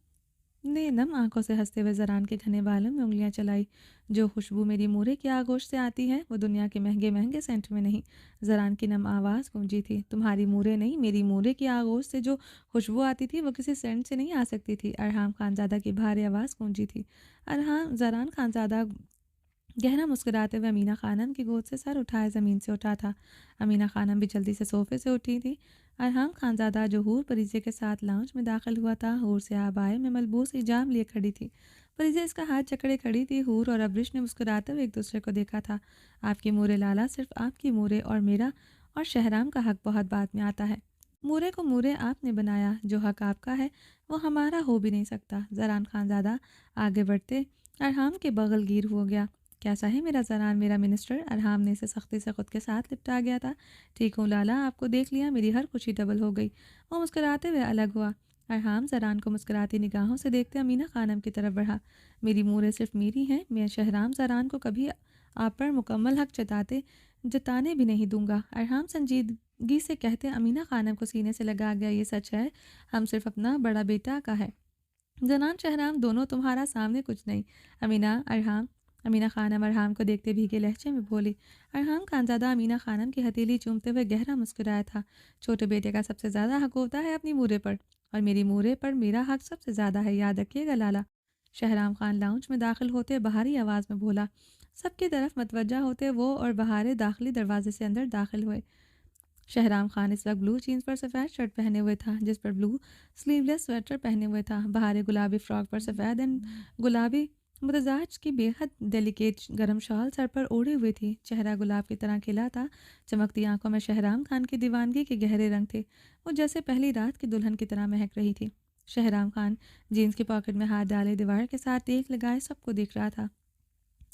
A: ने नम आंखों से हंसते हुए ज़रान के घने बालों में उंगलियां चलाई। जो खुशबू मेरी मूरे की आगोश से आती है वो दुनिया के महंगे महंगे सेंट में नहीं। ज़रान की नम आवाज़ गूंजी थी। तुम्हारी मूरे नहीं, मेरी मूरे की आगोश से जो खुशबू आती थी वो किसी सेंट से नहीं आ सकती थी। अरहाम खानजादा की भारी आवाज़ गूंजी थी। अरहाम ज़रान खानजादा गहरा मुस्कुराते हुए अमीना खानम की गोद से सर उठाए ज़मीन से उठा था। अमीना खानम भी जल्दी से सोफे से उठी थी। अरहाम खानजादा जो हूर परीजे के साथ लाउंज में दाखिल हुआ था, हूर से आबाए में मलबूस हिजाब लिए खड़ी थी। परीजे इसका हाथ जकड़े खड़ी थी। हूर और अब्रिश ने मुस्कुराते हुए एक दूसरे को देखा था। आपकी मोरे लाला, सिर्फ आपकी मोरे और मेरा और शहराम का हक बहुत बाद में आता है। मूरे को मूरे आपने बनाया, जो हक आपका है वो हमारा हो भी नहीं सकता। जरान खानजादा आगे बढ़ते अरहाम के बगल गिर हो गया। कैसा है मेरा जरान, मेरा मिनिस्टर? अरहाम ने इसे सख्ती से खुद के साथ लिपटा गया था। ठीक हूँ लाला, आपको देख लिया मेरी हर खुशी डबल हो गई। वो मुस्कुराते हुए अलग हुआ। अरहाम जरान को मुस्कुराती निगाहों से देखते अमीना खानम की तरफ बढ़ा। मेरी मोरे सिर्फ मेरी हैं, मैं शहराम जरान को कभी आप पर मुकम्मल हक जताने भी नहीं दूंगा। अरहाम संजीदगी से कहते अमीना खानम को सीने से लगा गया। ये सच है, हम सिर्फ अपना बड़ा बेटा का है। जनान शहराम दोनों तुम्हारा सामने कुछ नहीं। अमीना खानम अरहाम को देखते भीगे लहजे में बोली। अरहाम खानजादा अमीना खानम की हथेली चूमते हुए गहरा मुस्कुराया था। छोटे बेटे का सबसे ज़्यादा हक होता है अपनी मूरे पर, और मेरी मूरे पर मेरा हक सबसे ज़्यादा है, याद रखिएगा लाला। शहराम खान लाउंज में दाखिल होते बाहरी आवाज़ में बोला। सबकी तरफ मतवजा होते वो और बहारे दाखिली दरवाजे से अंदर दाखिल हुए। शहराम खान इस वक्त ब्लू जीन्स पर सफ़ेद शर्ट पहने हुए था, जिस पर ब्लू स्लीवलेस स्वेटर पहने हुए था। बहारे गुलाबी फ्रॉक पर सफ़ेद एंड गुलाबी मुतजाज की बेहद डेलिकेट गर्म शॉल सर पर ओढ़े हुए थी। चेहरा गुलाब की तरह खिला था। चमकती आंखों में शहराम खान की दीवानगी के गहरे रंग थे। वो जैसे पहली रात की दुल्हन की तरह महक रही थी। शहराम खान जीन्स की पॉकेट में हाथ डाले दीवार के साथ टेक लगाए सबको देख रहा था।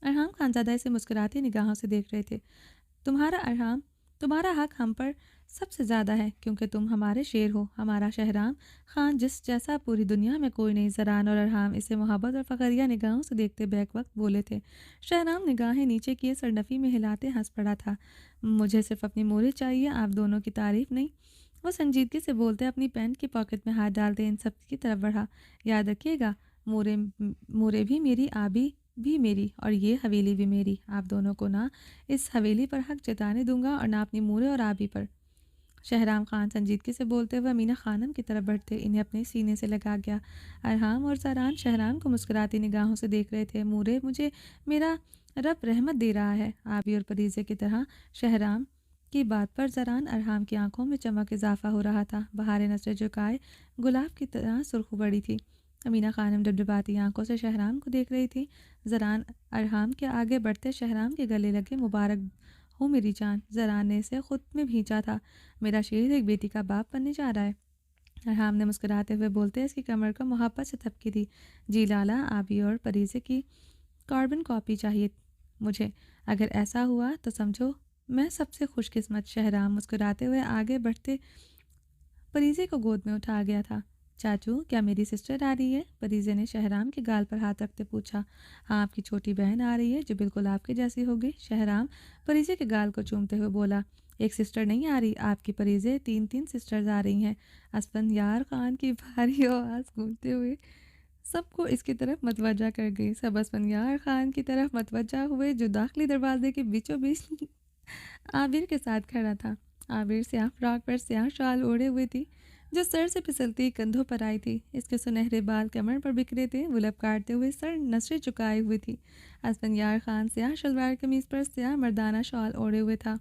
A: अरहाम खानजादा इसे मुस्कुराती निगाहों से देख रहे थे। तुम्हारा अरहाम, तुम्हारा हक हम पर सबसे ज़्यादा है, क्योंकि तुम हमारे शेर हो। हमारा शहराम खान जिस जैसा पूरी दुनिया में कोई नहीं। जरान और अरहाम इसे मोहब्बत और फ़खरिया निगाहों से देखते बैक वक्त बोले थे। शहराम निगाहें नीचे किए सरनफी में हिलाते हंस पड़ा था। मुझे सिर्फ अपनी मोरे चाहिए, आप दोनों की तारीफ नहीं। वो संजीदगी से बोलते अपनी पैंट की पॉकेट में हाथ डालते इन सब की तरफ बढ़ा। याद रखिएगा, मोरे मोरे भी मेरी, आबी भी मेरी, और ये हवेली भी मेरी। आप दोनों को ना इस हवेली पर हक जताने दूंगा और ना अपनी मूरे और आबी पर। शहराम खान संजीदगी से बोलते हुए अमीना खानम की तरफ बढ़ते इन्हें अपने सीने से लगा गया। अरहाम और जरान शहराम को मुस्कुराती निगाहों से देख रहे थे। मूरे, मुझे मेरा रब रहमत दे रहा है, आबी और परीजे की तरह। शहराम की बात पर जरान अरहाम की आंखों में चमक इजाफा हो रहा था। बहारें नजरें झुकाए गुलाब की तरह सुर्ख बड़ी थी। अमीना खानम डबडबाती आंखों से शहराम को देख रही थी। जरान अरहाम के आगे बढ़ते शहराम के गले लगे। मुबारक हो मेरी जान। जरान ने इसे खुद में भींचा था। मेरा शेर एक बेटी का बाप बनने जा रहा है। अरहाम ने मुस्कुराते हुए बोलते इसकी कमर को मोहब्बत से थपकी दी। जी लाला, आबी और परीजे की कार्बन कॉपी चाहिए मुझे। अगर ऐसा हुआ तो समझो मैं सबसे खुशकिस्मत। शहराम मुस्कुराते हुए आगे बढ़ते परीजे को गोद में उठा गया था। चाचू, क्या मेरी सिस्टर आ रही है? परीजे ने शहराम के गाल पर हाथ रखते पूछा। हाँ, आपकी छोटी बहन आ रही है, जो बिल्कुल आपके जैसी होगी। शहराम परीजे के गाल को चूमते हुए बोला। एक सिस्टर नहीं आ रही आपकी परीजे, तीन तीन सिस्टर्स आ रही हैं। असफंयार खान की भारी आवाज़ गूंजते हुए सबको इसकी तरफ मतवजा कर गई। सब असफंयार खान की तरफ मतवजा हुए, जो दाखिली दरवाजे के बीचों बीच आबिर के साथ खड़ा था। आबिर स्याह फ्रॉक पर स्याह शाल ओढ़े हुए थी, जो सर से फिसलती कंधों पर आई थी। इसके सुनहरे बाल कमर पर बिखरे थे। गुलब काटते हुए सर नसरे चुकाए हुए थी। असफंयार खान स्याह शलवार कमीज पर स्याह मर्दाना शॉल ओढ़े हुए था।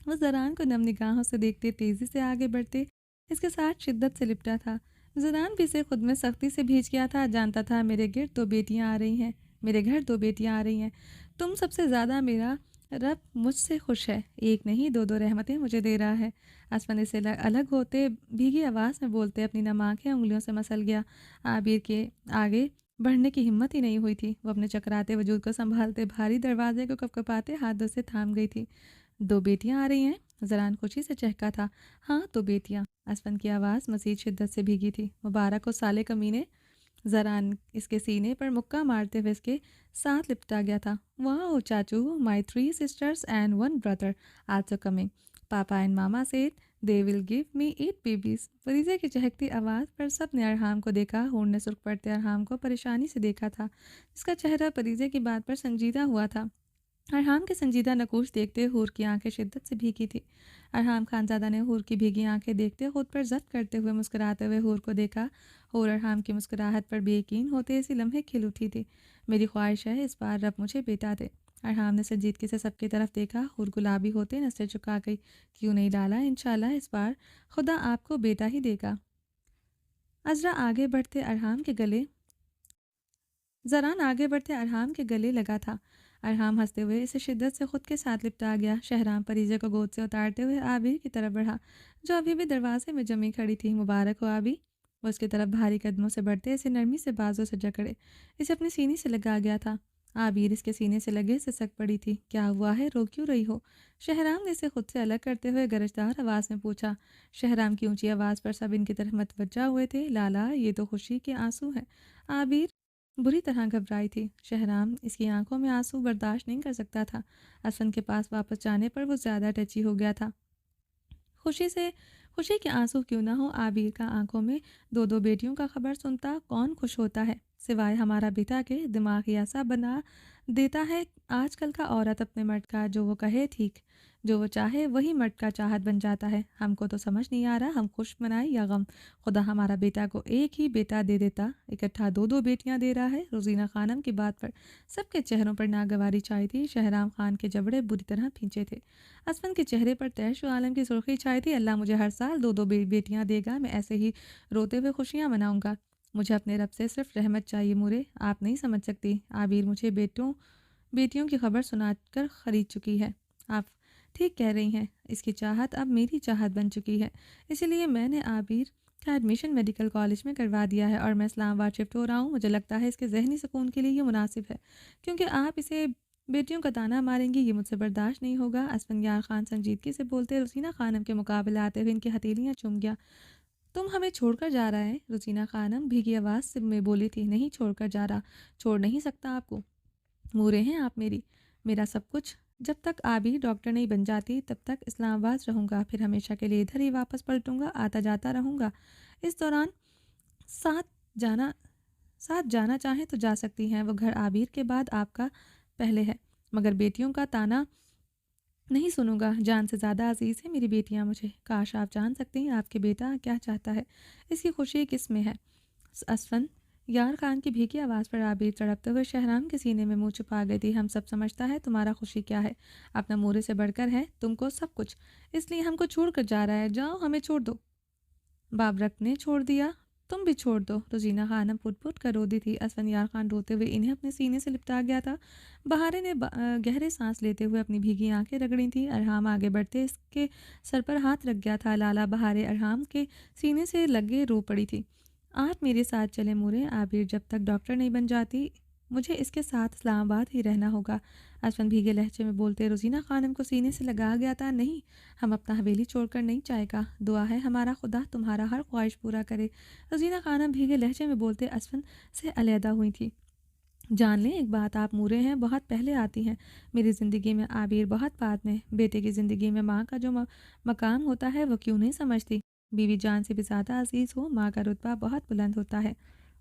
A: वो जरान को नम निगाहों से देखते तेजी से आगे बढ़ते इसके साथ शिद्दत से लिपटा था। ज़रान भी इसे खुद में सख्ती से भींच गया था। जानता था मेरे गिर्द 2 बेटियां आ रही हैं, मेरे घर 2 बेटियां आ रही हैं। तुम सबसे ज़्यादा मेरा रब मुझसे खुश है। एक नहीं 2-2 रहमतें मुझे दे रहा है। आसमानी से अलग होते भीगी आवाज़ में बोलते अपनी नम आंखें उंगलियों से मसल गया। आबिर के आगे बढ़ने की हिम्मत ही नहीं हुई थी। वो अपने चकराते वजूद को संभालते भारी दरवाजे को कपकपाते हाथों से थाम गई थी। 2 बेटियां आ रही हैं? ज़रान खुशी से चहका था। हाँ 2 बेटियां। असफन की आवाज़ मज़ीद शिद्दत से भीगी थी। मुबारक हो साले कमीने। ज़रान इसके सीने पर मुक्का मारते हुए इसके साथ लिपटा गया था। वाह चाचू, my 3 sisters and 1 brother also coming. Papa and mama said they will give me 8 babies. फरीजे की चहकती आवाज़ पर सब ने अरहाम को देखा। हूर ने सुर्ख पड़ते अरहाम को परेशानी से देखा था। इसका चेहरा फरीजे की बात पर संजीदा हुआ था। अरहाम के संजीदा नकूश देखते हूर की आंखें शिद्दत से भीगी थी। अरहाम खानजादा ने हूर की भीगी आंखें देखते खुद पर जब्त करते हुए मुस्कुराते हुए हूर को देखा। हूर अरहाम की मुस्कुराहट पर बेयकीन होते इसी लम्हे खिल उठी थी। मेरी ख्वाहिश है इस बार रब मुझे बेटा दे। अरहाम ने संजीदगी से सबकी तरफ देखा। हूर गुलाबी होते नजरें चुका गई। क्यों नहीं लाला, इंशाल्लाह इस बार खुदा आपको बेटा ही देगा। अजरा आगे बढ़ते अरहाम के गले ज़रान आगे बढ़ते अरहाम के गले लगा था। अरहाम हंसते हुए इसे शिद्दत से खुद के साथ लिपटा गया। शहराम परीजे को गोद से उतारते हुए आबिर की तरफ बढ़ा, जो अभी भी दरवाजे में जमी खड़ी थी। मुबारक हो आबी। वो उसकी तरफ भारी कदमों से बढ़ते इसे नरमी से बाजों से जकड़े इसे अपनी सीने से लगा गया था। आबिर इसके सीने से लगे सिसक पड़ी थी। क्या हुआ है, रो क्यों रही हो? शहराम ने इसे खुद से अलग करते हुए गरजदार आवाज़ में पूछा। शहराम की ऊंची आवाज़ पर सब इनकी तरफ मतवज्जा हुए थे। लाला, ये तो खुशी के आंसू हैं। आबिर बुरी तरह घबराई थी। शहराम इसकी आंखों में आंसू बर्दाश्त नहीं कर सकता था। असफन के पास वापस जाने पर वो ज़्यादा टची हो गया था। खुशी से खुशी के आंसू क्यों ना हो, आबिर का आंखों में 2-2 बेटियों का खबर सुनता कौन खुश होता है, सिवाय हमारा बेटा के। दिमाग ही ऐसा बना देता है आजकल का औरत अपने मर्द का जो वो कहे ठीक, जो वो चाहे वही मर्द का चाहत बन जाता है। हमको तो समझ नहीं आ रहा हम खुश मनाए या गम। खुदा हमारा बेटा को एक ही बेटा दे देता, इकट्ठा 2-2 बेटियां दे रहा है। रोजीना खानम की बात पर सबके चेहरों पर नागवारी छाई थी। शहराम खान के जबड़े बुरी तरह खींचे थे। असफन के चेहरे पर तैश आलम की सुर्खी छाई थी। अल्लाह मुझे हर साल 2-2 बेटियां देगा, मैं ऐसे ही रोते हुए खुशियां मनाऊंगा। मुझे अपने रब से सिर्फ रहमत चाहिए मुरे, आप नहीं समझ सकती। आबिर मुझे बेटियों की खबर सुनाकर ख़रीद चुकी है। आप ठीक कह रही हैं, इसकी चाहत अब मेरी चाहत बन चुकी है। इसीलिए मैंने आबिर का एडमिशन मेडिकल कॉलेज में करवा दिया है और मैं इस्लामाबाद शिफ्ट हो रहा हूँ। मुझे लगता है इसके जहनी सुकून के लिए ये मुनासिब है, क्योंकि आप इसे बेटियों का ताना मारेंगी, ये मुझसे बर्दाश्त नहीं होगा। असफंयार खान संजीदगी से बोलते रुसीना खानम के मुकाबले आते हुए इनकी हथेलियाँ चूम गया। तुम हमें छोड़कर जा रहा है? रुसीना खानम भीगी आवाज़ से में बोली थी। नहीं छोड़कर जा रहा, छोड़ नहीं सकता आपको। मूरे हैं आप मेरा सब कुछ। जब तक आबी डॉक्टर नहीं बन जाती तब तक इस्लामाबाद रहूँगा, फिर हमेशा के लिए इधर ही वापस पलटूंगा, आता जाता रहूँगा। इस दौरान साथ जाना साथ जाना चाहें तो जा सकती हैं। वो घर आबिर के बाद आपका पहले है, मगर बेटियों का ताना नहीं सुनूंगा। जान से ज़्यादा अजीज़ है मेरी बेटियां मुझे। काश आप जान सकती हैं आपके बेटा क्या चाहता है, इसकी खुशी किस में है। असफन यार खान की भीगी आवाज़ पर आबिर तड़पते हुए शहराम के सीने में मुंह छुपा गई थी। हम सब समझता है तुम्हारा खुशी क्या है, अपना मोरे से बढ़कर है तुमको सब कुछ, इसलिए हमको छोड़ कर जा रहा है। जाओ हमें छोड़ दो। बाबरक ने छोड़ दिया, तुम भी छोड़ दो। रोजीना खानम पुट पुट कर रोती थी। असफन यार खान रोते हुए इन्हें अपने सीने से लिपटा गया था। बहारे ने गहरे सांस लेते हुए अपनी भीगी आंखें रगड़ी थी। अरहाम आगे बढ़ते इसके सर पर हाथ रख गया था। लाला बहारे अरहाम के सीने से लगे रो पड़ी थी। आप मेरे साथ चले मुरे, आबिर जब तक डॉक्टर नहीं बन जाती मुझे इसके साथ इस्लामाबाद ही रहना होगा। असफन भीगे लहजे में बोलते रोजीना खानम को सीने से लगा गया था। नहीं, हम अपना हवेली छोड़कर नहीं जाएगा। दुआ है हमारा खुदा तुम्हारा हर ख्वाहिश पूरा करे। रोजीना खानम भीगे लहजे में बोलते असफन से अलहदा हुई थी। जान लें एक बात, आप मूरे हैं बहुत पहले आती हैं मेरी ज़िंदगी में, आबिर बहुत बाद में। बेटे की ज़िंदगी में माँ का जो मकाम होता है वो क्यों नहीं समझती। बीवी जान से भी ज़्यादा अजीज़ हो, माँ का रुतबा बहुत बुलंद होता है,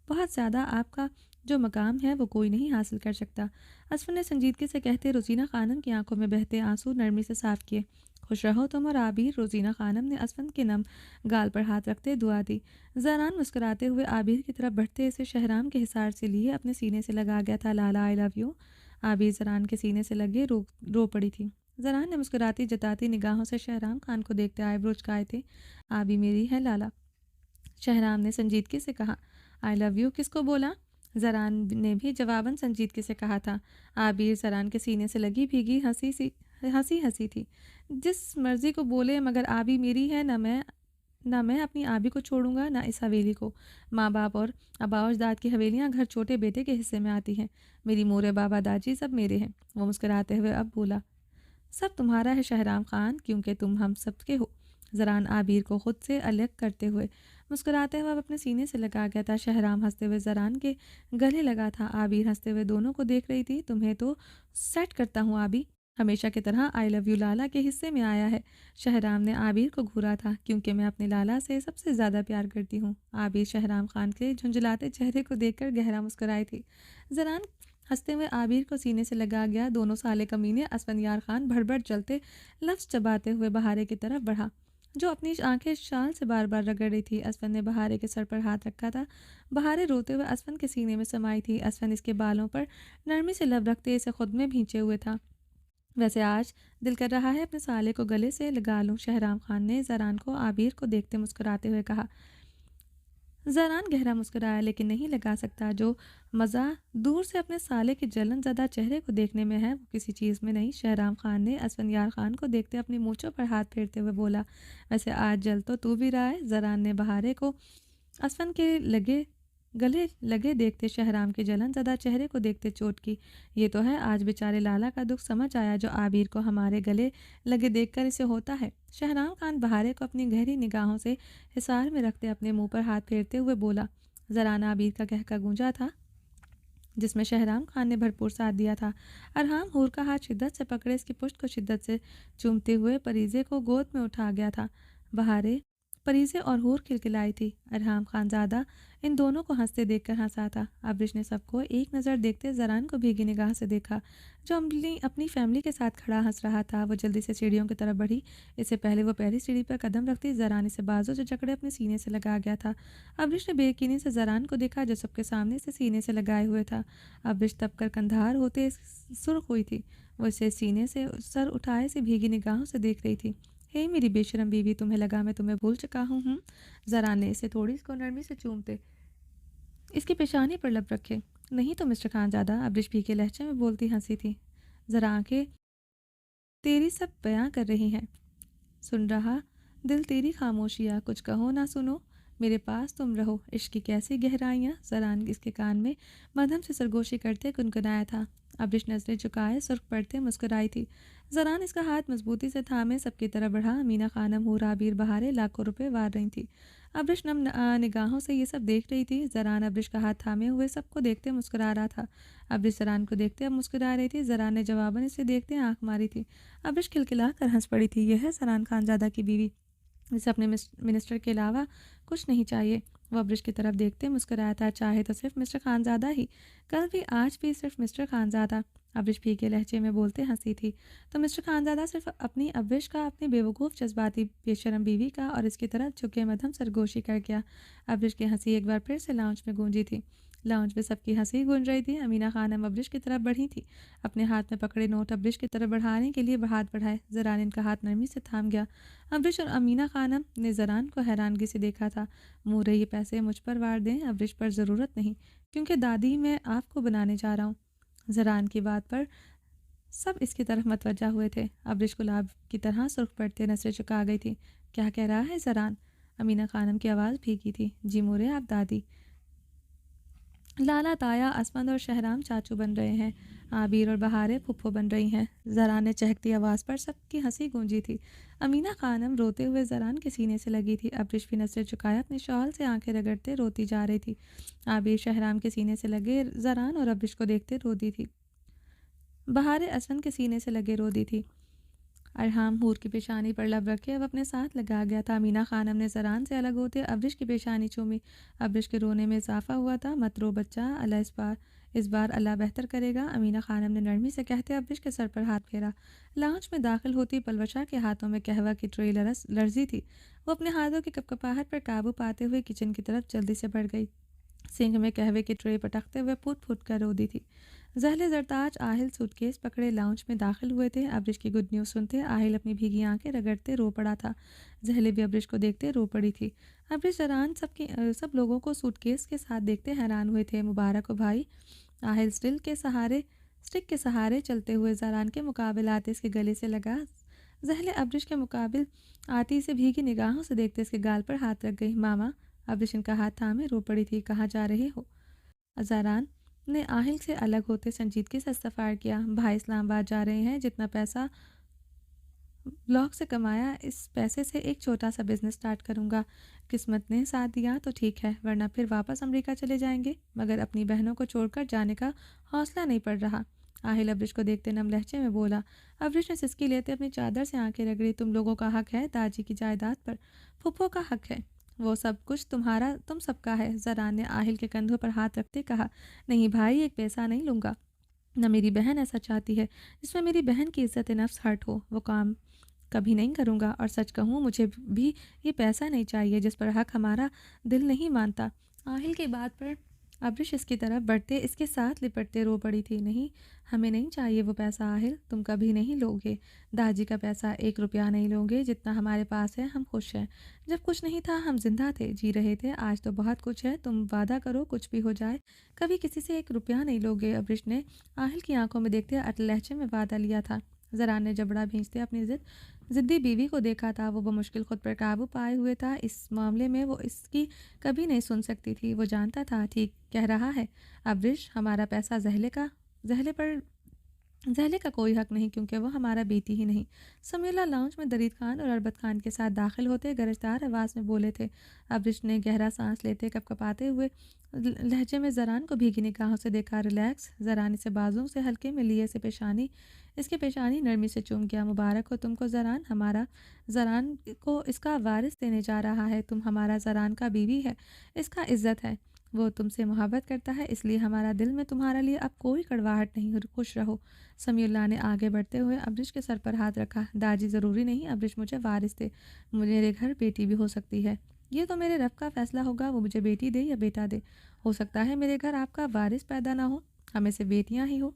A: बहुत ज़्यादा। आपका जो मकाम है वो कोई नहीं हासिल कर सकता। असफर ने संजीदगी से कहते रोजीना खानम की आंखों में बहते आंसू नरमी से साफ किए। खुश रहो तुम और आबिर। रोजीना खानम ने असफन के नम गाल पर हाथ रखते दुआ दी। ज़रान मुस्कुराते हुए आबिर की तरफ बढ़ते इसे शहराम के हिसार से लिए अपने सीने से लगा गया था। लाला आई लव यू। आबिर ज़रान के सीने से लगे रो पड़ी थी। जरान ने मुस्कुराती जताती निगाहों से शहराम खान को देखते आईब्रो उचकाए थे। आबी मेरी है लाला, शहराम ने संजीदगी से कहा। आई लव यू किसको बोला? जरान ने भी जवाबन संजीदगी से कहा था। आबिर जरान के सीने से लगी भीगी हंसी हंसी थी। जिस मर्जी को बोले, मगर आबी मेरी है, ना मैं अपनी आबी को छोड़ूंगा, ना इस हवेली को। माँ बाप और आबा अजदाद की हवेलियाँ घर छोटे बेटे के हिस्से में आती हैं। मेरी मोरे बाबा दादी सब मेरे हैं। वो मुस्कुराते हुए अब बोला, सब तुम्हारा है शहराम खान, क्योंकि तुम हम सबके हो। जरान आबिर को खुद से अलग करते हुए मुस्कुराते हुए अब अपने सीने से लगा गया था। शहराम हंसते हुए जरान के गले लगा था। आबिर हंसते हुए दोनों को देख रही थी। तुम्हें तो सेट करता हूँ आबी, हमेशा की तरह आई लव यू लाला के हिस्से में आया है। शहराम ने आबिर को घूरा था। क्योंकि मैं अपने लाला से सबसे ज़्यादा प्यार करती हूँ। आबिर शहराम खान के झुंझलाते चेहरे को देखकर गहरा मुस्कुराई थी। जरान हंसते हुए आबिर को सीने से लगा गया। दोनों साले कमीने असफंयार खान भड़बड़ चलते लफ्ज़ चबाते हुए बहारे की तरफ बढ़ा, जो अपनी आंखें शाल से बार बार रगड़ रही थी। असफन ने बहारे के सर पर हाथ रखा था। बहारे रोते हुए असफन के सीने में समाई थी। असफन इसके बालों पर नरमी से लब रखते इसे खुद में भींचे हुए था। वैसे आज दिल कर रहा है अपने साले को गले से लगा लूं। शहराम खान ने जरान को आबिर को देखते मुस्कुराते हुए कहा। जरान गहरा मुस्कुराया, लेकिन नहीं लगा सकता। जो मज़ा दूर से अपने साले के जलन ज़दा चेहरे को देखने में है, वो किसी चीज़ में नहीं। शहराम खान ने असफंयार खान को देखते अपनी मूँछों पर हाथ फेरते हुए बोला, वैसे आज जल तो तू भी रहा है। जरान ने बहारे को असफन के गले लगे देखते शहराम के जलन ज़दा चेहरे को देखते चोट की। ये तो है, आज बेचारे लाला का दुख समझ आया, जो आबिर को हमारे गले लगे देखकर इसे होता है। शहराम खान बहारे को अपनी गहरी निगाहों से हिसार में रखते अपने मुंह पर हाथ फेरते हुए बोला। जराना आबिर का कहका गूंजा था, जिसमें शहराम खान ने भरपूर साथ दिया था। अरहाम हूर का हाथ शिद्दत से पकड़े इसकी पुश्त को शिद्दत से चूमते हुए परीजे को गोद में उठा गया था। बहारे परीजे और हूर खिलखिलाई थी। अरहाम खानजादा इन दोनों को हंसते देखकर हंसा था। अब्रिश ने सबको एक नज़र देखते जरान को भीगी निगाह से देखा, जो अपनी फैमिली के साथ खड़ा हंस रहा था। वो जल्दी से सीढ़ियों की तरफ बढ़ी। इससे पहले वो पहली सीढ़ी पर कदम रखती जरान इसे बाजू से जकड़े अपने सीने से लगा गया था। अब्रिश ने बेयकीनी से जरान को देखा, जो सबके सामने से सीने से लगाए हुए था। अब्रिश तब कर कंधार होते सुर्ख हुई थी। वो इसे सीने से सर उठाए से भीगी निगाहों से देख रही थी। हे मेरी बेशरम बीवी, तुम्हें लगा मैं तुम्हें भूल चुका हूँ? जरान ने इसे थोड़ी इसको नरमी से चूमते इसकी पेशानी पर लब रखे। नहीं तो मिस्टर खानजादा, अब्रिश के लहजे में बोलती हंसी थी। जरा आंखें तेरी सब बयां कर रही हैं। सुन रहा दिल तेरी खामोशियाँ, कुछ कहो ना सुनो, मेरे पास तुम रहो, इश्क की कैसी गहराइयाँ। जरान इसके कान में मध्यम से सरगोशी करते गुनगुनाया था। अब्रिश नजरें झुकाए सुर्ख पड़ते मुस्कुराई थी। जरान इसका हाथ मजबूती से थामे सबकी तरफ बढ़ा। अमीना खानम हूर आबिर बहारे लाखों रुपए वार रही थी। अब्रिश नम निगाहों से ये सब देख रही थी। जरान अब्रिश का हाथ थामे हुए सबको देखते मुस्कुरा रहा था। अब्रिश जरान को देखते अब मुस्कुरा रही थी। जरान ने जवाबन इसे देखते आंख मारी थी। अब्रिश खिलखिला कर हंस पड़ी थी। यह है जरान खानजादा की बीवी, जिसे अपने मिनिस्टर के अलावा कुछ नहीं चाहिए। वो अब्रिश की तरफ देखते मुस्कुराया था। चाहे तो सिर्फ मिस्टर खानजादा ही, कल भी आज भी सिर्फ मिस्टर खानजादा। अब्रिश के लहजे में बोलते हंसी थी। तो मिस्टर खानजादा सिर्फ अपनी अब्रिश का, अपनी बेवकूफ़ जज्बाती बेशरम बीवी का, और इसकी तरफ झुके मध्यम सरगोशी कर गया। अब्रिश की हंसी एक बार फिर से लाउंज में गूंजी थी। लाउंज में सबकी हंसी गूंज रही थी। अमीना खानम अब्रिश की तरफ बढ़ी थी। अपने हाथ में पकड़े नोट अब्रिश की तरफ बढ़ाने के लिए हाथ बढ़ाए। जरान इनका हाथ नरमी से थाम गया। अब्रिश और अमीना खानम ने जरान को हैरानगी से देखा था। मोरे ये पैसे मुझ पर वार दें, अब्रिश पर ज़रूरत नहीं, क्योंकि दादी मैं आपको बनाने जा रहा हूँ। जरान की बात पर सब इसकी तरफ मतवजा हुए थे। अब्रिश गुलाब की तरह सुर्ख पड़ते नजरें चुका गई थी। क्या कह रहा है जरान? अमीना खानम की आवाज़ भीगी थी। जी मोरे आप दादी, लाला ताया असमंद और शहराम चाचू बन रहे हैं। आबिर और बहारे फुफ्फो बन रही हैं। जरान ने चहकती आवाज़ पर सबकी हंसी गूंजी थी। अमीना खानम रोते हुए जरान के सीने से लगी थी। अब्रिश भी नजरें झुकाए अपने शॉल से आंखें रगड़ते रोती जा रही थी। आबिर शहराम के सीने से लगे जरान और अब्रिश को देखते रोती थी। बहारे असफन के सीने से लगे रोती थी। अरहाम हूर की पेशानी पर लब रखे अब अपने साथ लगा गया था। अमीना खानम ने जरान से अलग होते अब्रिश की पेशानी चूमी। अब्रिश के रोने में इजाफा हुआ था। मत रो बच्चा, अल्लाह इस बार अल्लाह बेहतर करेगा, अमीना खानम ने नरमी से कहते अब्रिश के सर पर हाथ फेरा। लाउंज में दाखिल होती पलवशा के हाथों में कहवा की ट्रे लर्जी थी। वो अपने हाथों की कपकपाहट पर काबू पाते हुए किचन की तरफ जल्दी से बढ़ गई। सिंक में कहवे की ट्रे पटकते हुए फूट फूट कर रो दी थी। जहले जरताज आहिल सूटकेस पकड़े लाउंज में दाखिल हुए थे। अब्रिश की गुड न्यूज़ सुनते आहिल अपनी भीगी आंखें रगड़ते रो पड़ा था। जहले भी अब्रिश को देखते रो पड़ी थी। अब्रिश जरान सब लोगों को सूटकेस के साथ देखते हैरान हुए थे। मुबारक हो भाई। आहिल स्टिक के सहारे चलते हुए जरान के मुकाबले आते इसके गले से लगा। जहले अब्रिश के मुकाबिल आती से भीगी निगाहों से देखते इसके गाल पर हाथ रख गई। मामा। अब्रिश इनका हाथ थामे रो पड़ी थी। कहाँ जा रहे हो? जरान ने आहिल से अलग होते संजीदगी से इस्तफार किया। भाई इस्लामाबाद जा रहे हैं। जितना पैसा ब्लॉक से कमाया इस पैसे से एक छोटा सा बिजनेस स्टार्ट करूंगा। किस्मत ने साथ दिया तो ठीक है, वरना फिर वापस अमेरिका चले जाएंगे। मगर अपनी बहनों को छोड़कर जाने का हौसला नहीं पड़ रहा। आहिल अब्रिश को देखते नम लहजे में बोला। अब्रिश ने सिसकी लेते अपनी चादर से आंखें रगड़ी। तुम लोगों का हक है दाजी की जायदाद पर, फूफो का हक है। वो सब कुछ तुम्हारा तुम सबका है। जरान ने आहिल के कंधों पर हाथ रखते कहा। नहीं भाई, एक पैसा नहीं लूँगा। न मेरी बहन ऐसा चाहती है जिसमें मेरी बहन की इज्जत नफ्स हर्ट हो। वो काम कभी नहीं करूँगा। और सच कहूँ मुझे भी ये पैसा नहीं चाहिए जिस पर हक हमारा दिल नहीं मानता। आहिल की बात पर अब्रिश इसकी तरफ बढ़ते इसके साथ लिपटते रो पड़ी थी। नहीं, हमें नहीं चाहिए वो पैसा आहिल, तुम कभी नहीं लोगे। दाजी का पैसा 1 रुपया नहीं लोगे। जितना हमारे पास है हम खुश हैं। जब कुछ नहीं था हम जिंदा थे, जी रहे थे। आज तो बहुत कुछ है। तुम वादा करो कुछ भी हो जाए कभी किसी से 1 रुपया नहीं लोगे। अब्रिश ने आहिल की आंखों में देखते अटल लहजे में वादा लिया था। जरान ने जबड़ा भींचते अपनी जिद्दी बीवी को देखा था। वो मुश्किल खुद पर काबू पाए हुए था। इस मामले में वो इसकी कभी नहीं सुन सकती थी। वो जानता था ठीक कह रहा है। अब्रिश, हमारा पैसा जहले का कोई हक नहीं, क्योंकि वो हमारा बेटी ही नहीं। समीला लाउंज में दरीद खान और अरबत खान के साथ दाखिल होते गरजदार आवाज़ में बोले थे। अब्रिश ने गहरा सांस लेते कपकपाते हुए लहजे में जरान को भीगी निगाहों से देखा। रिलैक्स। जरान इसे बाजुओं से हल्के में लिए इसके पेशानी नरमी से चूम गया। मुबारक हो तुमको जरान, हमारा जरान को इसका वारिस देने जा रहा है। तुम हमारा जरान का बीवी है, इसका इज्जत है। वो तुमसे मोहब्बत करता है, इसलिए हमारा दिल में तुम्हारे लिए अब कोई कड़वाहट नहीं। खुश रहो। समीउल्लाह ने आगे बढ़ते हुए अब्रिश के सर पर हाथ रखा। दाजी, ज़रूरी नहीं अब्रिश मुझे वारिस दे, मेरे घर बेटी भी हो सकती है। ये तो मेरे रब का फैसला होगा, वो मुझे बेटी दे या बेटा दे। हो सकता है मेरे घर आपका वारिस पैदा ना हो, हमें से बेटियां ही हो।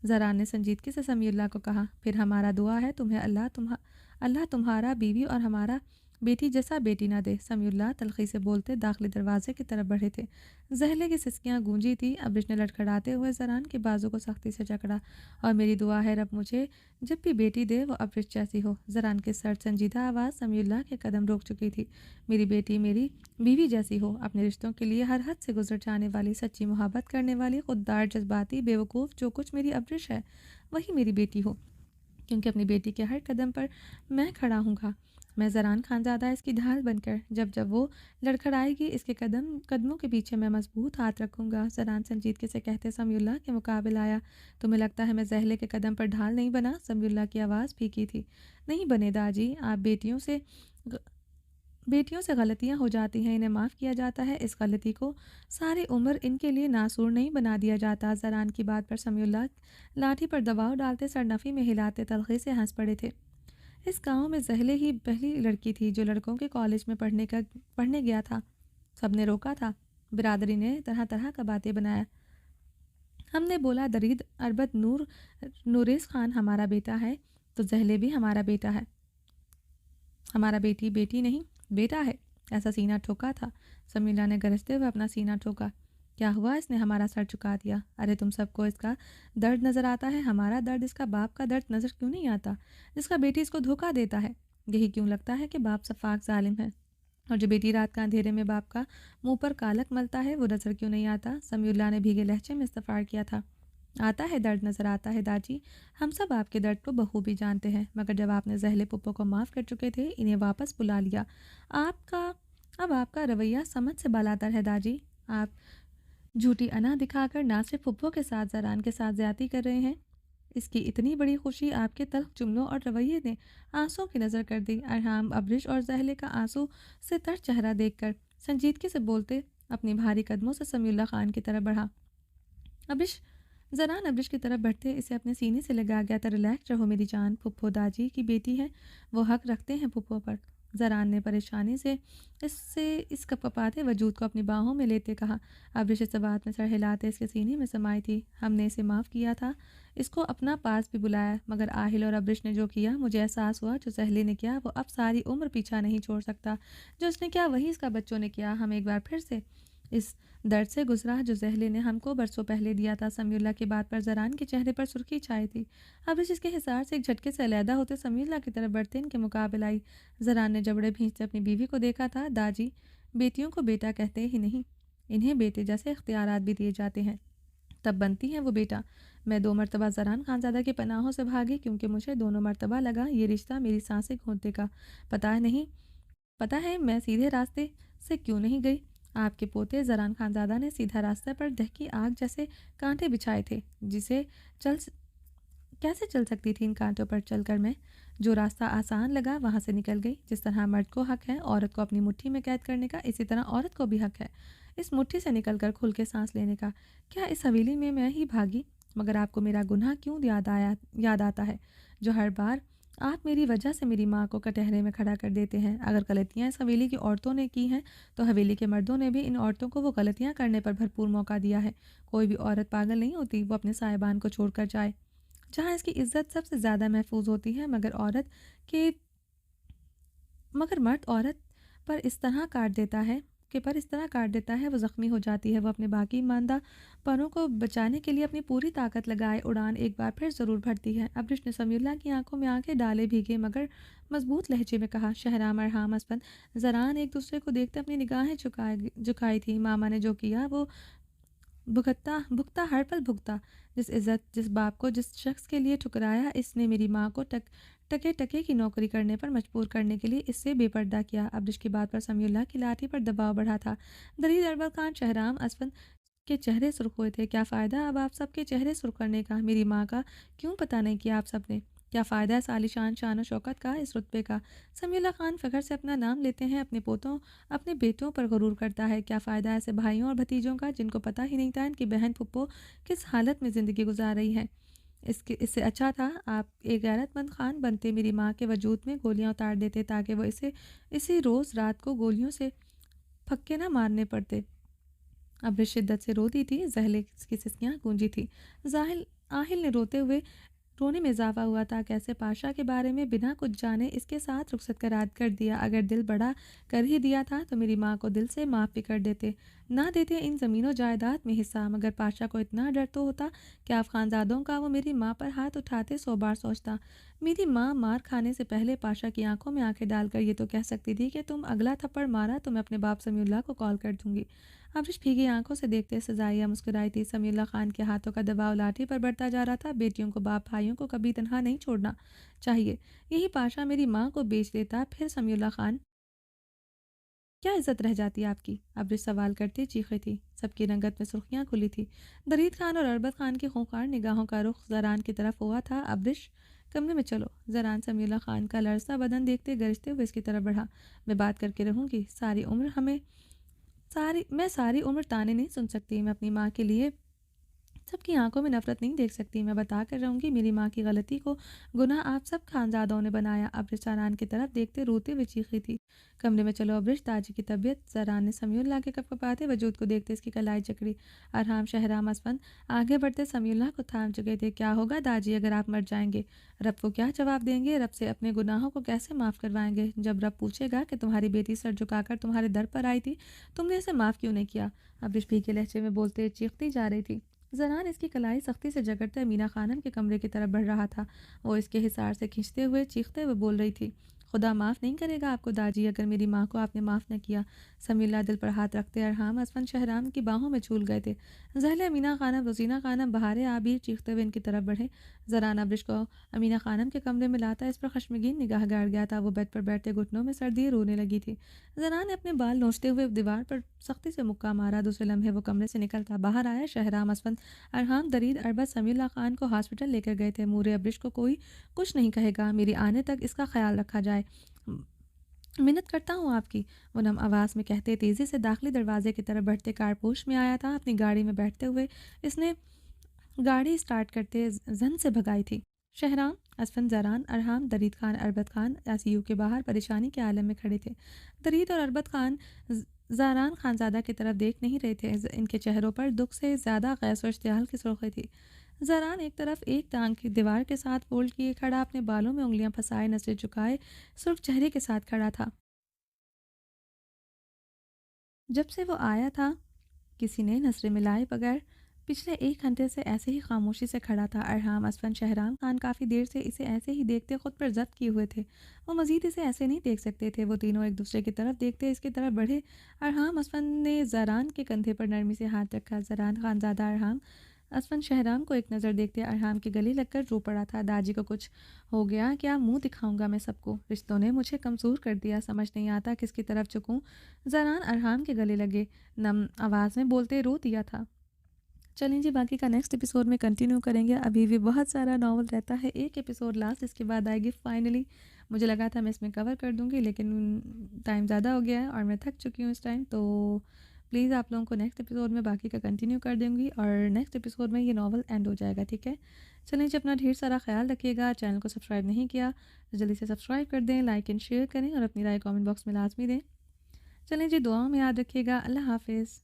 A: जरान ने संजीदगी से समीउल्लाह को कहा। फिर हमारा दुआ है तुम्हें अल्लाह तुम्हारा बीवी और हमारा बेटी जैसा बेटी ना दे। समीउल्लाह तलखी से बोलते दाखिली दरवाजे की तरफ बढ़े थे। जहले की सिसकियाँ गूंजी थी। अब्रिश ने लड़खड़ाते हुए जरान के बाजू को सख्ती से जकड़ा। और मेरी दुआ है रब मुझे जब भी बेटी दे वो अब्रिश जैसी हो। जरान की सर्द संजीदा आवाज़ समीउल्लाह के कदम रोक चुकी थी। मेरी बेटी मेरी बीवी जैसी हो, अपने रिश्तों के लिए हर हद से गुजर जाने वाली, सच्ची मोहब्बत करने वाली, खुददार, जज्बाती, बेवकूफ़, जो कुछ मेरी अब्रिश है वही मेरी बेटी हो। क्योंकि अपनी बेटी के हर कदम पर मैं खड़ा हूँगा। मैं जरान खानज़ादा इसकी ढाल बनकर, जब जब वो लड़खड़ाएगी इसके कदमों के पीछे मैं मजबूत हाथ रखूँगा। जरान संजीदगी से कहते समीउल्लाह के मुकाबले आया। तुम्हें लगता है मैं जहले के कदम पर ढाल नहीं बना? समीउल्लाह की आवाज़ फीकी थी। नहीं बने दाजी, आप बेटियों से गलतियां हो जाती हैं, इन्हें माफ़ किया जाता है। इस गलती को सारी उम्र इनके लिए नासूर नहीं बना दिया जाता। जरान की बात पर समीउल्लाह लाठी पर दबाव डालते सरनफी में हिलाते तलखी से हंस पड़े थे। इस गांव में जहले ही पहली लड़की थी जो लड़कों के कॉलेज में पढ़ने गया था। सबने रोका था। बिरादरी ने तरह तरह का बातें बनाया। हमने बोला दरीद अरबत नूरेस खान हमारा बेटा है तो जहले भी हमारा बेटा है, हमारा बेटी नहीं बेटा है। ऐसा सीना ठोका था। समीला ने गरजते हुए अपना सीना ठोका। क्या हुआ? इसने हमारा सर झुका दिया। अरे तुम सबको इसका दर्द नज़र आता है, हमारा दर्द इसका बाप का दर्द नज़र क्यों नहीं आता, जिसका बेटी इसको धोखा देता है? यही क्यों लगता है कि बाप सफाक जालिम है, और जो बेटी रात का अंधेरे में बाप का मुंह पर कालक मलता है वो नज़र क्यों नहीं आता? समीउल्लाह ने भीगे लहजे में इस्तफार किया था। आता है, दर्द नज़र आता है दाजी। हम सब आपके दर्द को बखूबी जानते हैं, मगर जब आपने जहले पुप्पो को माफ़ कर चुके थे, इन्हें वापस बुला लिया। अब आपका रवैया समझ से बालातर है दाजी। आप झूठी अना दिखाकर ना सिर्फ पुप्पो के साथ जरान के साथ ज्यादती कर रहे हैं, इसकी इतनी बड़ी खुशी आपके तल्ख जुमलों और रवैये ने आंसुओं की नज़र कर दी। अरहाम अब्रिश और जहले का आंसू से तर चेहरा देखकर संजीदगी से बोलते अपनी भारी कदमों से समीउल्लाह खान की तरफ बढ़ा। जरान अब्रिश की तरफ बढ़ते इसे अपने सीने से लगा गया था। रिलैक्स रहो मेरी जान, पुप्पो दाजी की बेटी है, वो हक रखते हैं पुप्पो पर। ज़रान ने परेशानी से इस कपकपाते वजूद को अपनी बाहों में लेते कहा। अब्रिश इस बात में सर हिलाते इसके सीने में समाई थी। हमने इसे माफ़ किया था, इसको अपना पास भी बुलाया, मगर आहिल और अब्रिश ने जो किया मुझे एहसास हुआ जो सहली ने किया वो अब सारी उम्र पीछा नहीं छोड़ सकता। जो उसने किया वही इसका बच्चों ने किया। हम एक बार फिर से इस दर्द से गुजरा जो जहले ने हमको बरसों पहले दिया था। समीउल्लाह की बात पर ज़रान के चेहरे पर सुर्खी छाई थी। अब इसके हिसार से एक झटके से अलहदा होते समीउल्लाह की तरफ बढ़ते इनके मुकाबले आई। ज़रान ने जबड़े भींचते अपनी बीवी को देखा था। दाजी, बेटियों को बेटा कहते ही नहीं, इन्हें बेटे जैसे इख्तियारात भी दिए जाते हैं, तब बनती हैं वो बेटा। मैं 2 मरतबा ज़रान खानज़ादा की पनाहों से भागी क्योंकि मुझे दोनों मरतबा लगा ये रिश्ता मेरी सांसें घोंटने का। पता है मैं सीधे रास्ते से क्यों नहीं गई। आपके पोते ज़रान खानज़ादा ने सीधा रास्ते पर दहकी आग जैसे कांटे बिछाए थे, जिसे चल कैसे चल सकती थी इन कांटों पर चलकर मैं। जो रास्ता आसान लगा वहाँ से निकल गई। जिस तरह मर्द को हक है औरत को अपनी मुट्ठी में कैद करने का, इसी तरह औरत को भी हक है इस मुट्ठी से निकलकर खुल के सांस लेने का। क्या इस हवेली में मैं ही भागी? मगर आपको मेरा गुनाह क्यों याद आता है, जो हर बार आप मेरी वजह से मेरी माँ को कटहरे में खड़ा कर देते हैं। अगर गलतियाँ इस हवेली की औरतों ने की हैं तो हवेली के मर्दों ने भी इन औरतों को वो गलतियाँ करने पर भरपूर मौका दिया है। कोई भी औरत पागल नहीं होती वो अपने साहिबान को छोड़कर जाए जहाँ इसकी इज्जत सबसे ज़्यादा महफूज होती है। के मगर मर्द औरत पर इस तरह काट देता है वो ज़ख्मी हो जाती है। वो अपने बाकी ईमानदार परों को बचाने के लिए अपनी पूरी ताकत लगाए उड़ान एक बार फिर ज़रूर भरती है। अब्रिश ने समीउल्लाह की आंखों में आंखें डाले भीगे मगर मजबूत लहजे में कहा, शहराम अरहाम असफन। ज़रान एक दूसरे को देखते अपनी निगाहें झुकाई थी। मामा ने जो किया वो भुगता भुगता हर पल भुगता। जिस इज़्ज़त, जिस बाप को, जिस शख्स के लिए ठुकराया, इसने मेरी माँ को टके टके की नौकरी करने पर मजबूर करने के लिए इससे बेपर्दा किया। अब्रिश की बात पर समीउल्लाह की लाठी पर दबाव बढ़ा था। दरीद अरबल खान शहराम असफन के चेहरे सुर्ख हुए थे। क्या फ़ायदा अब आप सबके चेहरे सुर्ख करने का? मेरी माँ का क्यों पता नहीं किया आप सब ने? क्या फ़ायदा है सालिशान शान और शौकत का, इस रुतबे का? समीउल्लाह खान फ़ख्र से अपना नाम लेते हैं, अपने बेटों पर गुरूर करता है। क्या फ़ायदा ऐसे भाइयों और भतीजों का जिनको पता ही नहीं था इनकी बहन फुप्पो किस हालत में ज़िंदगी गुजार रही है। इससे अच्छा था आप एक गैरतमंद खान बनते, मेरी माँ के वजूद में गोलियां उतार देते ताकि वो इसी रोज़ रात को गोलियों से फक्के ना मारने पड़ते। अब शिद्दत से रो दी थी। जहले की सिसकियाँ गूंजी थी। जाहिल आहिल ने रोने में इजाफा हुआ था। कैसे पाशा के बारे में बिना कुछ जाने इसके साथ रुखसत करार कर दिया। अगर दिल बड़ा कर ही दिया था तो मेरी माँ को दिल से माफ़ भी कर देते, ना देते इन ज़मीनों जायदाद में हिस्सा। मगर पाशा को इतना डर तो होता कि आप खानजादों का वो मेरी माँ पर हाथ उठाते 100 बार सोचता। मेरी माँ मार खाने से पहले पाशा की आंखों में आंखें डालकर ये तो कह सकती थी कि तुम अगला थप्पड़ मारा तो मैं अपने बाप समीउल्लाह को कॉल कर दूंगी। अब्रिश भीगी आंखों से देखते सजाइया मुस्कुराई थी। समीउल्लाह खान के हाथों का दबाव लाठी पर बढ़ता जा रहा था। बेटियों को बाप भाइयों को कभी तनहा नहीं छोड़ना चाहिए। यही पाशा मेरी माँ को बेच देता फिर समीउल्लाह खान क्या इज्जत रह जाती आपकी? अब्रिश सवाल करती चीखी थी। सबकी रंगत में सुर्खियां खुली थी। दरीद खान और अरबत खान की खूंखार निगाहों का रुख ज़रान की तरफ हुआ था। अब्रिश, कमरे में चलो। ज़रान समीउल्लाह खान का लड़सा बदन देखते गरजते हुए इसकी तरफ बढ़ा। मैं बात करके रहूँगी मैं सारी उम्र ताने नहीं सुन सकती। मैं अपनी माँ के लिए सबकी आंखों में नफरत नहीं देख सकती। मैं बता कर रहूँगी मेरी माँ की गलती को गुनाह आप सब खानजादों ने बनाया। अब्रिश ज़रान की तरफ देखते रोते हुए चीखी थी, कमरे में चलो अब्रिश, दाजी की तबीयत। ज़रान ने समीउल्लाह के कपकपाते वजूद को देखते इसकी कलाई जकड़ी। अरहाम शहराम असफन आगे बढ़ते समीउल्लाह को थाम चुके थे। क्या होगा दाजी अगर आप मर जाएंगे? रब को क्या जवाब देंगे? रब से अपने गुनाहों को कैसे माफ़ करवाएंगे? जब रब पूछेगा कि तुम्हारी बेटी सर झुकाकर तुम्हारे दर पर आई थी, तुमने इसे माफ़ क्यों नहीं किया? अब्रिश भीगे लहजे में बोलते चीखती जा रही थी। ज़रान इसकी कलाई सख्ती से जकड़ते अमीना खानम के कमरे की तरफ बढ़ रहा था। वो इसके हिसार से खींचते हुए चीखते हुए बोल रही थी, खुदा माफ़ नहीं करेगा आपको दाजी अगर मेरी माँ को आपने माफ़ न किया। समीउल्लाह दिल पर हाथ रखते अरहाम असफन शहराम की बाहों में झूल गए थे। जहले अमीना खानम, रोजीना खानम, बहारे आबिर चीखते हुए इनकी तरफ बढ़े। ज़रान अब्रिश को अमीना खानम के कमरे में लाता इस पर खश्मगीन निगाह गाड़ गया था। वो बेड पर बैठते घुटनों में सर्दी रोने लगी थी। ज़रान ने अपने बाल नोचते हुए दीवार पर सख्ती से मुक्का मारा। दूसरे लम्हे वो कमरे से निकलता बाहर आया। शहराम असफन अरहाम दरीद अरबत समीउल्लाह खान को हॉस्पिटल लेकर गए थे। मूरे अब्रिश को कोई कुछ नहीं कहेगा, मेरी आने तक इसका ख्याल रखा जाए। मिन्नत करता हूँ आपकी, वो नम आवाज़ में कहते तेज़ी से दाखिली दरवाजे की तरफ बढ़ते कारपोश में आया था। अपनी गाड़ी में बैठते हुए इसने गाड़ी स्टार्ट करते जन से भगाई थी। शहराम, असफन, ज़रान, अरहाम, दरीद खान, अरबत खान आईसीयू के बाहर परेशानी के आलम में खड़े थे। दरीद और अरबत खान ज़ारान खानज़ादा की तरफ देख नहीं रहे थे। इनके चेहरों पर दुख से ज़्यादा गैस और इश्तियाल की सुर्खी थी। ज़रान एक तरफ एक टांग की दीवार के साथ फोल्ड किए खड़ा, अपने बालों में उंगलियां फंसाए, नजरें झुकाए, सुर्ख चेहरे के साथ खड़ा था। जब से वो आया था, किसी ने नजरें मिलाए बगैर पिछले 1 घंटे से ऐसे ही खामोशी से खड़ा था। अरहाम, असफन, शहराम खान काफ़ी देर से इसे ऐसे ही देखते खुद पर जब्त किए हुए थे। वो मजीद इसे ऐसे नहीं देख सकते थे। वो तीनों एक दूसरे की तरफ देखते इसकी तरफ बढ़े। अरहाम, असफन ने जरान के कंधे पर नरमी से हाथ रखा। जरान खानजादा अरहाम असफन शहराम को एक नज़र देखते अरहाम के गले लगकर रो पड़ा था। दाजी को कुछ हो गया क्या? मुंह दिखाऊंगा मैं सबको। रिश्तों ने मुझे कमज़ोर कर दिया, समझ नहीं आता किसकी तरफ झुकूं। जरान अरहाम के गले लगे, नम आवाज़ में बोलते रो दिया था। चलें जी, बाकी का नेक्स्ट एपिसोड में कंटिन्यू करेंगे। अभी भी बहुत सारा नावल रहता है, एक एपिसोड लास्ट इसके बाद आएगी फाइनली। मुझे लगा था मैं इसमें कवर कर दूंगी, लेकिन टाइम ज़्यादा हो गया है और मैं थक चुकी हूँ इस टाइम। तो प्लीज़ आप लोगों को नेक्स्ट एपिसोड में बाकी का कंटिन्यू कर दूंगी और नेक्स्ट एपिसोड में ये नावल एंड हो जाएगा, ठीक है। चलें जी, अपना ढेर सारा ख्याल रखिएगा। चैनल को सब्सक्राइब नहीं किया तो जल्दी से सब्सक्राइब कर दें, लाइक एंड शेयर करें और अपनी राय कमेंट बॉक्स में लाजमी दें। चलें जी, दुआओं में याद रखिएगा। अल्लाह हाफिज़।